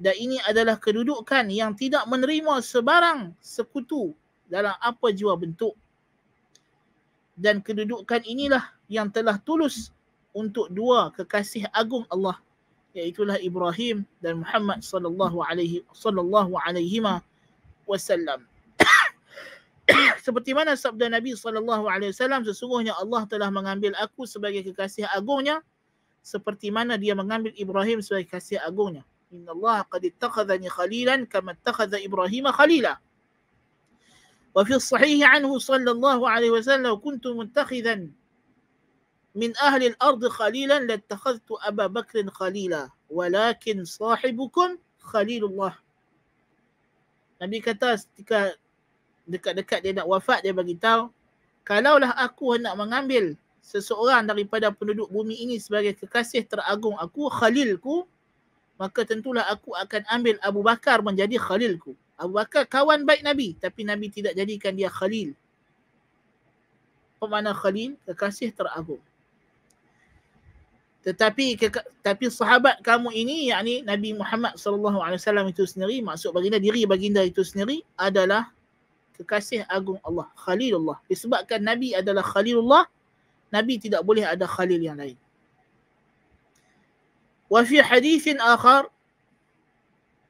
A: Dan ini adalah kedudukan yang tidak menerima sebarang sekutu dalam apa jua bentuk. Dan kedudukan inilah yang telah tulus untuk dua kekasih agung Allah, iaitulah Ibrahim dan Muhammad sallallahu alaihi wasallam. Seperti mana sabda Nabi sallallahu alaihi wasallam, sesungguhnya Allah telah mengambil aku sebagai kekasih agungnya seperti mana dia mengambil Ibrahim sebagai kekasih agungnya. Innallaha qad ittakhadhani khalilan kama ittakhadha Ibrahim khalila. Wa fi as-sahih anhu sallallahu alaihi wasallam, kuntu muttakhidhan min ahli al-ard khalilan lattakhadhtu Aba Bakr khalila walakin sahibukum khalilullah. Nabi kata ketika dekat-dekat dia nak wafat, dia bagi tahu, kalaulah aku hendak mengambil seseorang daripada penduduk bumi ini sebagai kekasih teragung aku, khalilku, maka tentulah aku akan ambil Abu Bakar menjadi khalilku. Abu Bakar kawan baik Nabi, tapi Nabi tidak jadikan dia khalil. Apa makna khalil? Kekasih teragung. Tetapi sahabat kamu ini, yakni Nabi Muhammad sallallahu alaihi wasallam itu sendiri, maksud baginda, diri baginda itu sendiri adalah kekasih agung Allah, Khalilullah. Disebabkan Nabi adalah Khalilullah, Nabi tidak boleh ada Khalil yang lain. Wa fi hadithin akhar,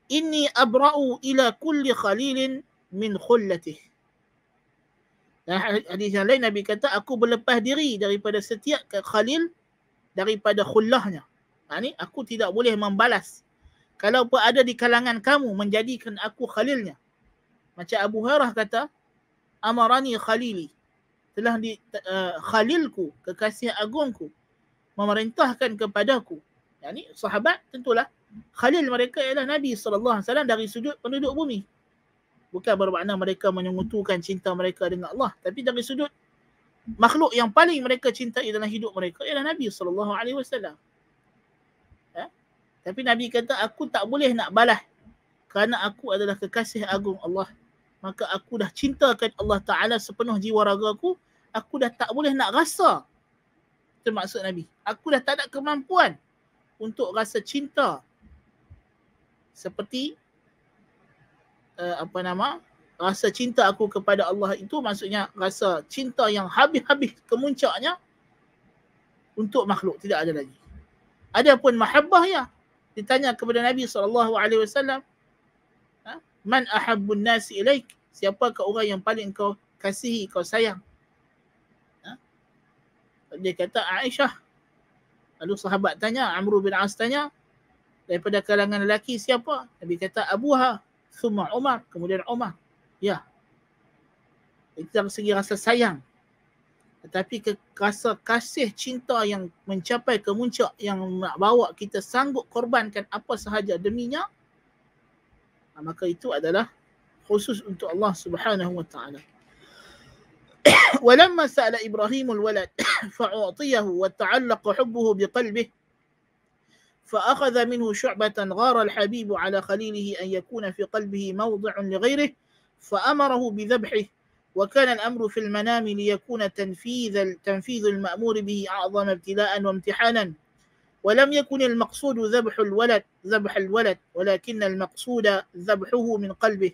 A: inni abra'u ila kulli khalilin min khullatihi. Dan hadis yang lain Nabi kata, aku berlepas diri daripada setiap khalil daripada khullahnya. Ini aku tidak boleh membalas kalau pun ada di kalangan kamu menjadikan aku khalilnya. Macam Abu Hurairah kata, amarani khalili, telah khalilku, kekasih agungku, memerintahkan kepadaku. Yani sahabat tentulah khalil mereka ialah Nabi SAW dari sudut penduduk bumi. Bukan bermakna mereka menyekutukan cinta mereka dengan Allah, tapi dari sudut makhluk yang paling mereka cintai dalam hidup mereka ialah Nabi SAW. Tapi Nabi kata, aku tak boleh nak balas kerana aku adalah kekasih agung Allah. Maka aku dah cintakan Allah Ta'ala sepenuh jiwa raga aku dah tak boleh nak rasa. Itu maksud Nabi. Aku dah tak ada kemampuan untuk rasa cinta seperti rasa cinta aku kepada Allah itu, maksudnya rasa cinta yang habis-habis kemuncaknya untuk makhluk, tidak ada lagi. Adapun mahabbah ya, ditanya kepada Nabi SAW, man ahabbun nasi ilaik, siapakah orang yang paling kau kasihi, kau sayang? Dia kata Aisyah. Lalu sahabat tanya, Amr bin As tanya, daripada kalangan lelaki siapa? Nabi kata Abuha, thumma Umar, kemudian Umar. Ya, itu dari segi rasa sayang. Tetapi rasa kasih cinta yang mencapai kemuncak, yang nak bawa kita sanggup korbankan apa sahaja deminya, maka itu adalah khusus untuk Allah Subhanahu wa ta'ala. ولما سأل إبراهيم الولد فأعطيه وتعلق حبه بقلبه فأخذ منه شعبة غار الحبيب على خليله أن يكون في قلبه موضع لغيره فأمره بذبحه وكان الأمر في المنام ليكون تنفيذ المأمور به أعظم ابتلاء وامتحانا ولم يكن المقصود ذبح الولد ولكن المقصود ذبحه من قلبه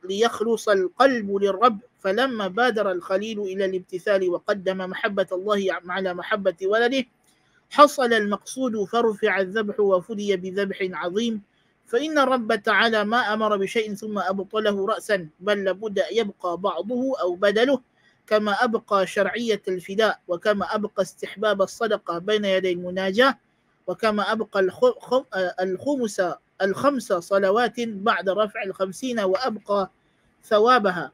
A: ليخلص القلب للرب فلما بادر الخليل إلى الامتثال وقدم محبة الله على محبة ولده حصل المقصود فرفع الذبح وفدي بذبح عظيم فإن الرب تعالى ما أمر بشيء ثم أبطله رأسا بل لابد يبقى بعضه أو بدله كما أبقى شرعية الفداء وكما أبقى استحباب الصدقة بين يدي المناجاة وكما أبقى الخمس صلوات بعد رفع 50 وأبقى ثوابها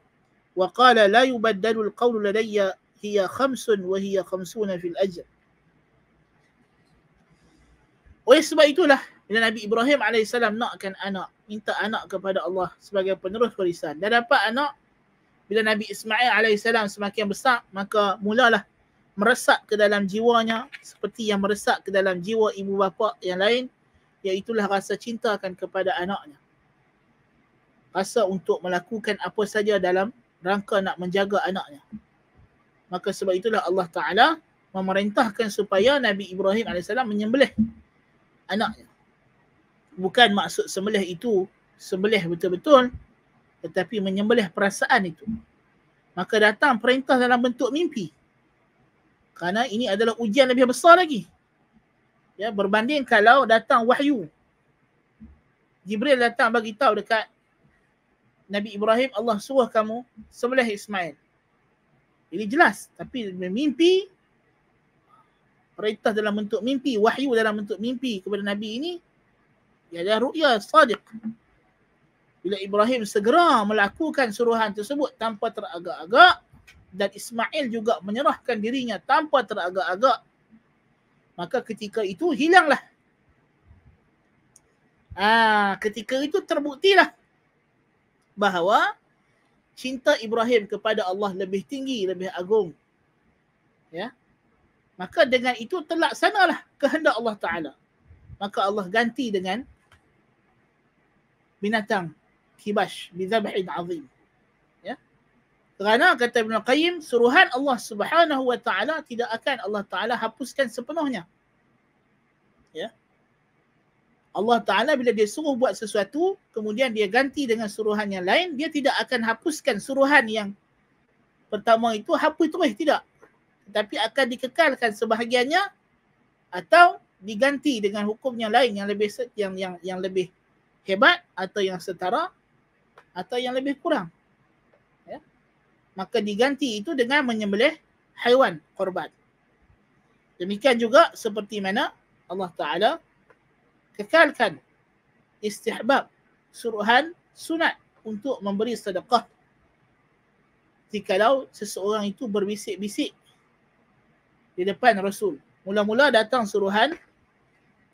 A: وقال لا يبدل القول لدي هي 5 وهي 50 في الأجر. Oleh sebab itulah bila Nabi Ibrahim AS nakkan anak, minta anak kepada Allah sebagai penerus warisan. Dah dapat anak, bila Nabi Ismail AS semakin besar, maka mulalah meresap ke dalam jiwanya seperti yang meresap ke dalam jiwa ibu bapa yang lain, iaitulah rasa cinta akan kepada anaknya. Rasa untuk melakukan apa saja dalam rangka nak menjaga anaknya. Maka sebab itulah Allah Ta'ala memerintahkan supaya Nabi Ibrahim AS menyembelih anaknya. Bukan maksud sembelih itu sembelih betul-betul, tetapi menyembelih perasaan itu. Maka datang perintah dalam bentuk mimpi. Kerana ini adalah ujian lebih besar lagi. Ya, berbanding kalau datang wahyu. Jibril datang bagi tahu dekat Nabi Ibrahim, Allah suruh kamu sembelih Ismail. Ini jelas, tapi mimpi, perintah dalam bentuk mimpi, wahyu dalam bentuk mimpi kepada Nabi ini, ialah ru'ya sadiq. Bila Ibrahim segera melakukan suruhan tersebut tanpa teragak-agak dan Ismail juga menyerahkan dirinya tanpa teragak-agak, maka ketika itu hilanglah. Ketika itu terbuktilah bahawa cinta Ibrahim kepada Allah lebih tinggi, lebih agung. Ya. Maka dengan itu terlaksanalah kehendak Allah Ta'ala. Maka Allah ganti dengan binatang kibash bizabhin azim. Ya. Kerana kata Ibn Qayyim, suruhan Allah Subhanahu wa Ta'ala tidak akan Allah Ta'ala hapuskan sepenuhnya. Ya. Allah Ta'ala bila dia suruh buat sesuatu, kemudian dia ganti dengan suruhan yang lain, dia tidak akan hapuskan suruhan yang pertama itu, hapus terus, tidak. Tetapi akan dikekalkan sebahagiannya atau diganti dengan hukum yang lain yang lebih yang lebih hebat atau yang setara atau yang lebih kurang. Ya. Maka diganti itu dengan menyembelih haiwan korban. Demikian juga seperti mana Allah Ta'ala kekalkan istihbab suruhan sunat untuk memberi sedekah jikalau seseorang itu berbisik-bisik di depan Rasul. Mula-mula datang suruhan,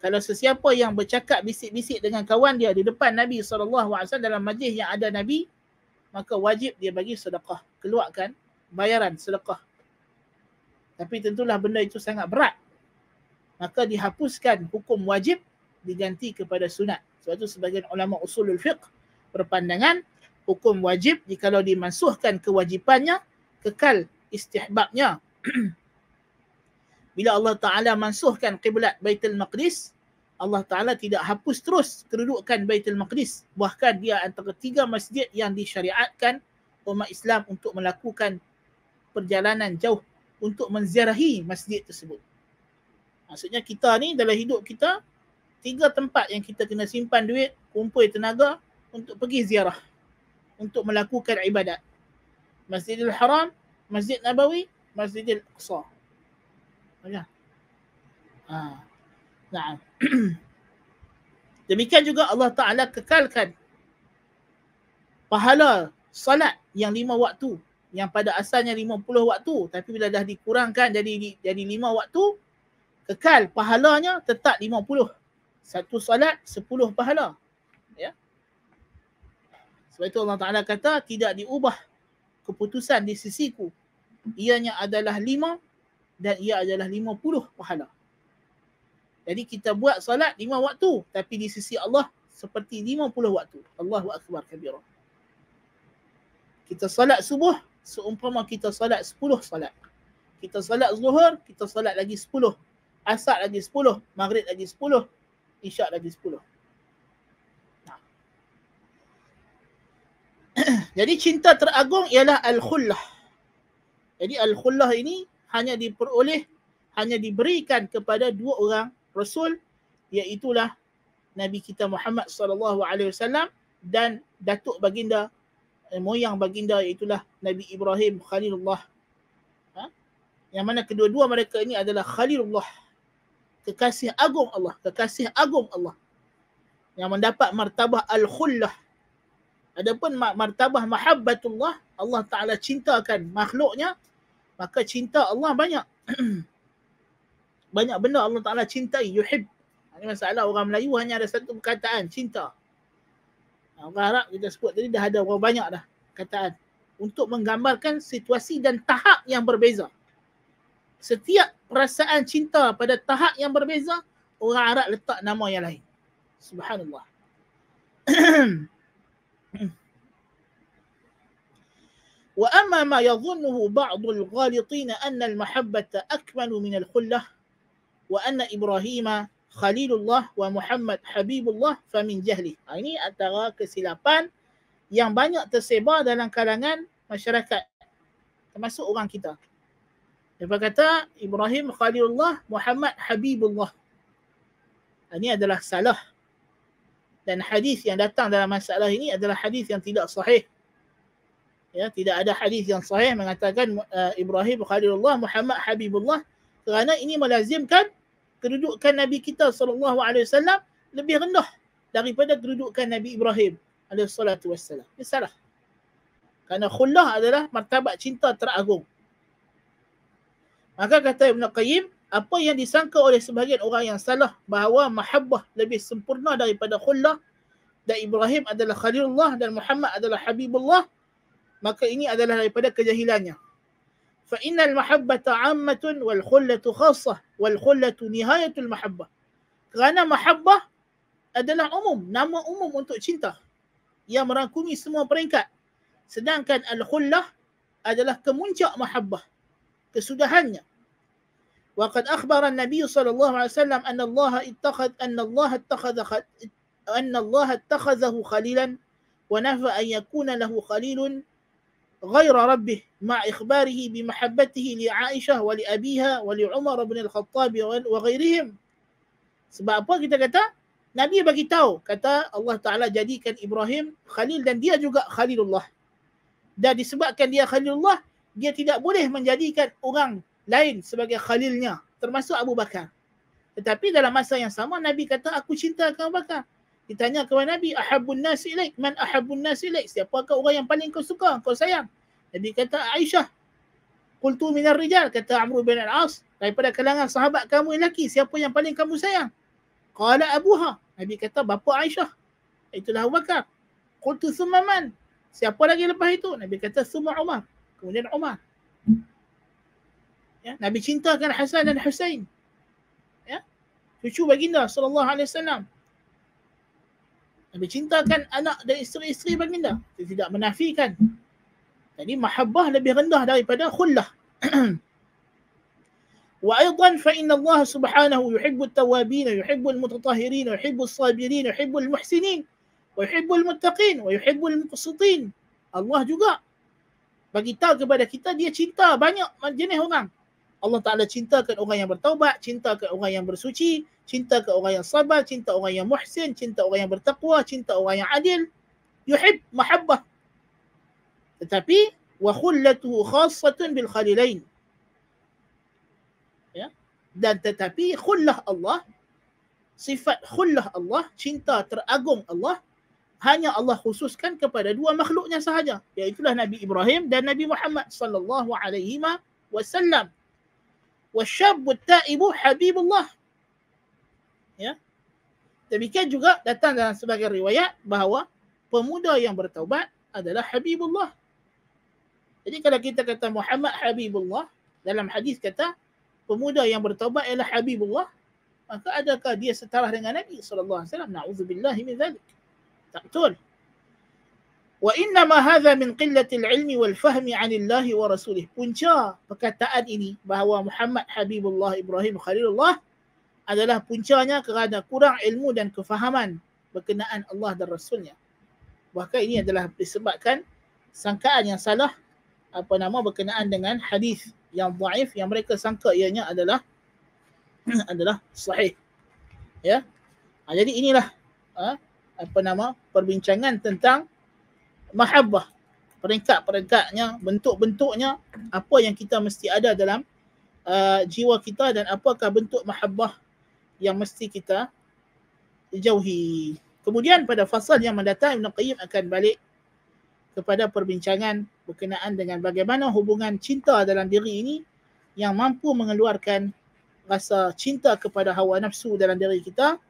A: kalau sesiapa yang bercakap bisik-bisik dengan kawan dia di depan Nabi SAW dalam majlis yang ada Nabi, maka wajib dia bagi sedekah, keluarkan bayaran sedekah. Tapi tentulah benda itu sangat berat. Maka dihapuskan hukum wajib, diganti kepada sunat. Sebab itu sebagian ulama usulul fiqh berpandangan hukum wajib jikalau dimansuhkan kewajipannya, kekal istihbabnya. Bila Allah Ta'ala mansuhkan qiblat Baitul Maqdis, Allah Ta'ala tidak hapus terus kedudukan Baitul Maqdis. Bahkan dia antara 3 masjid yang disyariatkan umat Islam untuk melakukan perjalanan jauh untuk menziarahi masjid tersebut. Maksudnya kita ni dalam hidup kita, 3 tempat yang kita kena simpan duit, kumpul tenaga untuk pergi ziarah, untuk melakukan ibadat. Masjidil Haram, Masjid Nabawi, Masjidil Aqsa. Ya. Nah. Demikian juga Allah Ta'ala kekalkan pahala salat yang 5 waktu, yang pada asalnya 50 waktu, tapi bila dah dikurangkan jadi 5 waktu, kekal pahalanya tetap 50. Satu salat 10 pahala. Ya. Sebab itu Allah Ta'ala kata tidak diubah keputusan di sisiku, ianya adalah 5 dan ia adalah 50 pahala. Jadi kita buat salat 5 waktu, tapi di sisi Allah seperti 50 waktu. Allahu Akbar kabira. Kita salat subuh seumpama kita salat 10 salat. Kita salat zuhur, kita salat lagi 10. Asar lagi 10, maghrib lagi 10, isyak lagi 10. Jadi cinta teragung ialah al-khullah. Jadi al-khullah ini hanya diberikan kepada 2 orang Rasul, iaitulah Nabi kita Muhammad SAW dan datuk baginda, moyang baginda, iaitulah Nabi Ibrahim Khalilullah. Yang mana kedua-dua mereka ini adalah Khalilullah, kekasih agung Allah, yang mendapat martabah al-khullah. Adapun martabah mahabbatullah, Allah Ta'ala cintakan makhluknya, maka cinta Allah banyak. Banyak benda Allah Ta'ala cintai, yuhib. Ini masalah orang Melayu hanya ada satu perkataan, cinta. Orang Arab kita sebut tadi dah ada banyak dah kataan untuk menggambarkan situasi dan tahap yang berbeza. Setiap perasaan cinta pada tahap yang berbeza, orang Arab letak nama yang lain. Subhanallah. Wa amma ma yadhunnuhu ba'd al-ghalitin anna al-mahabbata akmalu min al-khullah wa anna Ibrahim Khalilullah wa Muhammad Habibullah fa min jahli. Ini antara kesilapan yang banyak tersebar dalam kalangan masyarakat, termasuk orang kita. Dia kata Ibrahim Khalilullah, Muhammad Habibullah. Ini adalah salah. Dan hadis yang datang dalam masalah ini adalah hadis yang tidak sahih. Ya, tidak ada hadis yang sahih mengatakan Ibrahim Khalilullah, Muhammad Habibullah, kerana ini melazimkan kedudukan Nabi kita SAW lebih rendah daripada kedudukan Nabi Ibrahim alaihissalam. Ini salah. Kerana khullah adalah martabat cinta teragung. Maka kata Ibn Qayyim, apa yang disangka oleh sebahagian orang yang salah bahawa mahabbah lebih sempurna daripada khullah dan Ibrahim adalah Khalilullah dan Muhammad adalah Habibullah, maka ini adalah daripada kejahilannya. Fa innal mahabbata 'ammatun wal khullatu khassah wal khullatu nihayatul mahabbah. Kerana mahabbah adalah umum, nama umum untuk cinta yang merangkumi semua peringkat. Sedangkan al-khullah adalah kemuncak mahabbah, kesudahannya. Waqad akhbara an-nabiy sallallahu alaihi wasallam anna Allah ittakhadhahu khalilan wa nafa an yakuna lahu khalilun غير ربه مع إخباره بمحبته لعائشة ولأبيها ولعمر بن الخطاب وغيرهم. Sebab apa kita kata? Nabi bagi tahu, kata Allah Ta'ala jadikan Ibrahim Khalil dan dia juga Khalilullah. Dan disebabkan dia Khalilullah, dia tidak boleh menjadikan orang lain sebagai Khalilnya, termasuk Abu Bakar. Tetapi dalam masa yang sama, Nabi kata, aku cintakan Abu Bakar. Ditanya kepada Nabi, ahabbun nasi ilaik, man ahabbun nasi ilaik, siapakah orang yang paling kau suka, kau sayang? Nabi kata Aisyah. Qultu minar rijal, kata Amr bin al-As, daripada kalangan sahabat kamu lelaki, siapa yang paling kamu sayang? Qala abuha, Nabi kata bapa Aisyah, itulah Abu Bakar. Qultu thumma man, siapa lagi lepas itu? Nabi kata thumma Umar, kemudian Umar. Ya, Nabi cintakan Hasan dan Husain, ya, cucu baginda sallallahu alaihi wasallam. Nabi cintakan anak dan isteri-isteri baginda. Dia tidak menafikan. Jadi mahabbah lebih rendah daripada khullah. Wa aidan fa inna Allah subhanahu yuhibbu at-tawwabin, yuhibbu al-mutatahhirin, yuhibbu as-sabirin, yuhibbu al-muhsinin, wa yuhibbu al-muttaqin, wa yuhibbu al-muqsitin. Allah juga bagi tahu kepada kita dia cinta banyak jenis orang. Allah Ta'ala cintakan orang yang bertaubat, cintakan orang yang bersuci, cintakan orang yang sabar, cinta orang yang muhsin, cinta orang yang bertaqwa, cinta orang yang adil. Yuhib, mahabbah. Tetapi, wa khullatuhu khassatun bil khalilain. Ya? Dan tetapi khullah Allah, sifat khullah Allah, cinta teragung Allah, hanya Allah khususkan kepada 2 makhluknya sahaja, iaitulah Nabi Ibrahim dan Nabi Muhammad sallallahu alaihi wasallam. Wasyabbu taibu habibullah. Ya. Demikian juga datang dalam sebagai riwayat bahawa pemuda yang bertaubat adalah habibullah. Jadi kalau kita kata Muhammad Habibullah, dalam hadis kata pemuda yang bertaubat ialah Habibullah, maka adakah dia setara dengan Nabi SAW? Na'udzubillahi min dzalik. Tak betul. Wa innama hadha min qillatil ilmi wal fahmi 'anillahi wa rasulih. Punca perkataan ini bahawa Muhammad Habibullah Ibrahim Khalilullah adalah puncanya kerana kurang ilmu dan kefahaman berkenaan Allah dan Rasulnya. Bahkan ini adalah disebabkan sangkaan yang salah berkenaan dengan hadis yang dhaif yang mereka sangka ianya adalah sahih. Ya. Jadi inilah perbincangan tentang mahabbah, peringkat-peringkatnya, bentuk-bentuknya, apa yang kita mesti ada dalam jiwa kita dan apakah bentuk mahabbah yang mesti kita jauhi. Kemudian pada fasal yang mendatang Ibn Qayyim akan balik kepada perbincangan berkenaan dengan bagaimana hubungan cinta dalam diri ini yang mampu mengeluarkan rasa cinta kepada hawa nafsu dalam diri kita.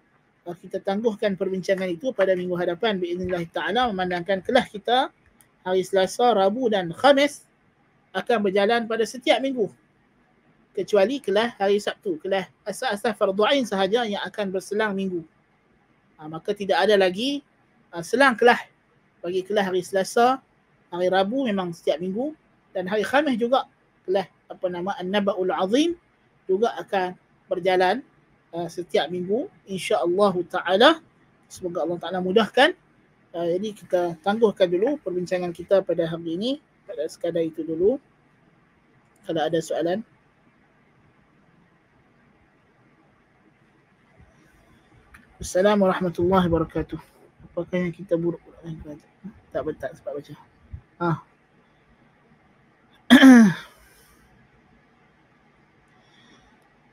A: Kita tangguhkan perbincangan itu pada minggu hadapan biiznillah ta'ala, memandangkan kelas kita hari Selasa, Rabu dan Khamis akan berjalan pada setiap minggu, kecuali kelas hari Sabtu, kelas asas-asas fardu ain sahaja yang akan berselang minggu. Maka tidak ada lagi selang kelas bagi kelas hari Selasa, hari Rabu memang setiap minggu, dan hari Khamis juga kelas An-Naba'ul Azim juga akan berjalan setiap minggu insya-Allah taala. Semoga Allah Taala mudahkan. Jadi kita tangguhkan dulu perbincangan kita pada hari ini, pada sekadar itu dulu. Kalau ada soalan. Assalamualaikum warahmatullahi wabarakatuh. Apakah yang kita buruk? Tak betul sebab baca.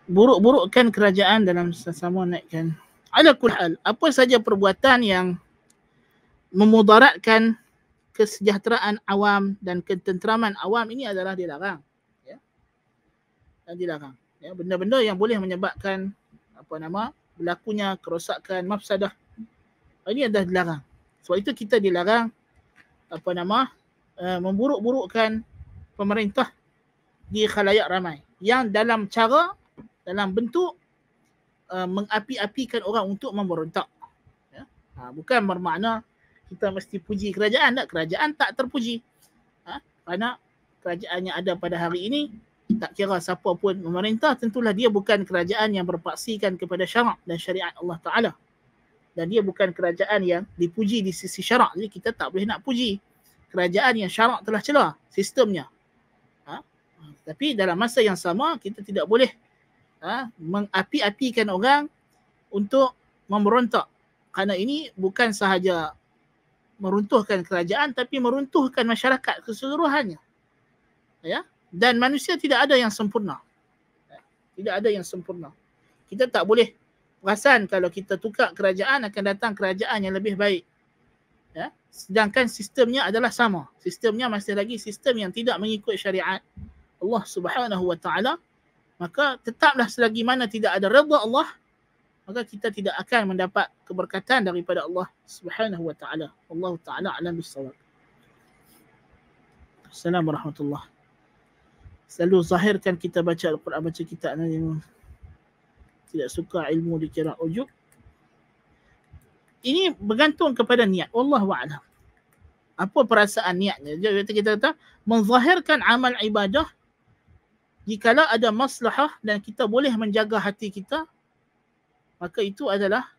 A: Buruk-burukkan kerajaan dalam sesama naikkan. Ala kul hal, apa saja perbuatan yang memudaratkan kesejahteraan awam dan ketenteraman awam ini adalah dilarang. Ya. Dan dilarang. Ya, benda-benda yang boleh menyebabkan berlakunya kerosakan, mafsadah. Ini adalah dilarang. Sebab itu kita dilarang memburuk-burukkan pemerintah di khalayak ramai yang dalam bentuk mengapi-apikan orang untuk memberontak. Ya? Bukan bermakna kita mesti puji kerajaan. Tak, kerajaan tak terpuji. Kerana kerajaan yang ada pada hari ini, tak kira siapa pun memerintah, tentulah dia bukan kerajaan yang berpaksikan kepada syarak dan syariat Allah Ta'ala. Dan dia bukan kerajaan yang dipuji di sisi syarak. Jadi kita tak boleh nak puji kerajaan yang syarak telah celah sistemnya. Tapi dalam masa yang sama, kita tidak boleh mengapi-apikan orang untuk memberontak. Kerana ini bukan sahaja meruntuhkan kerajaan, tapi meruntuhkan masyarakat keseluruhannya. Ya? Dan manusia tidak ada yang sempurna. Tidak ada yang sempurna. Kita tak boleh perasan kalau kita tukar kerajaan akan datang kerajaan yang lebih baik. Ya? Sedangkan sistemnya adalah sama. Sistemnya masih lagi sistem yang tidak mengikut syariat Allah Subhanahu wa Ta'ala. Maka tetaplah selagi mana tidak ada redha Allah, maka kita tidak akan mendapat keberkatan daripada Allah Subhanahu wa Ta'ala. Allah Ta'ala alam bisawab. Assalamualaikum warahmatullahi wabarakatuh. Selalu zahirkan kita baca Al-Quran, baca kitab yang tidak suka ilmu dikira ujub. Ini bergantung kepada niat. Wallahu a'lam. Apa perasaan niatnya? Jadi kita kata menzahirkan amal ibadah jikalau ada maslahah dan kita boleh menjaga hati kita, maka itu adalah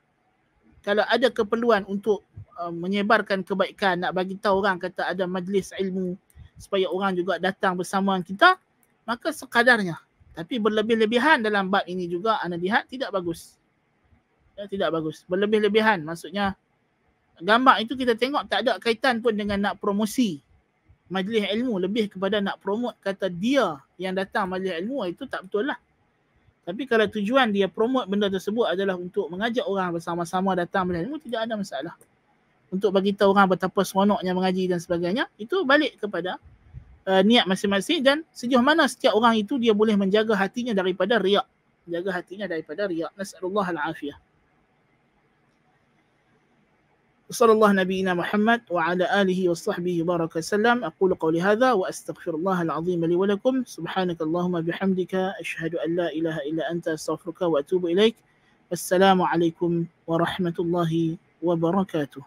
A: kalau ada keperluan untuk menyebarkan kebaikan, nak bagi tahu orang kata ada majlis ilmu supaya orang juga datang bersama kita, maka sekadarnya. Tapi berlebih-lebihan dalam bab ini juga ana lihat tidak bagus. Ya, tidak bagus. Berlebih-lebihan maksudnya gambar itu kita tengok tak ada kaitan pun dengan nak promosi majlis ilmu, lebih kepada nak promote kata dia yang datang majlis ilmu, itu tak betul lah. Tapi kalau tujuan dia promote benda tersebut adalah untuk mengajak orang bersama-sama datang majlis ilmu, tidak ada masalah. Untuk bagi tahu orang betapa seronoknya mengaji dan sebagainya, itu balik kepada niat masing-masing dan sejauh mana setiap orang itu dia boleh menjaga hatinya daripada riak. Jaga hatinya daripada riak. Nas'alullah al-afiyah. وصلى الله نبينا محمد وعلى آله وصحبه بارك وسلم. أقول قولي هذا وأستغفر الله العظيم لي ولكم. سبحانك اللهم بحمدك أشهد أن لا إله إلا أنت أستغفرك وأتوب إليك. السلام عليكم ورحمة الله وبركاته.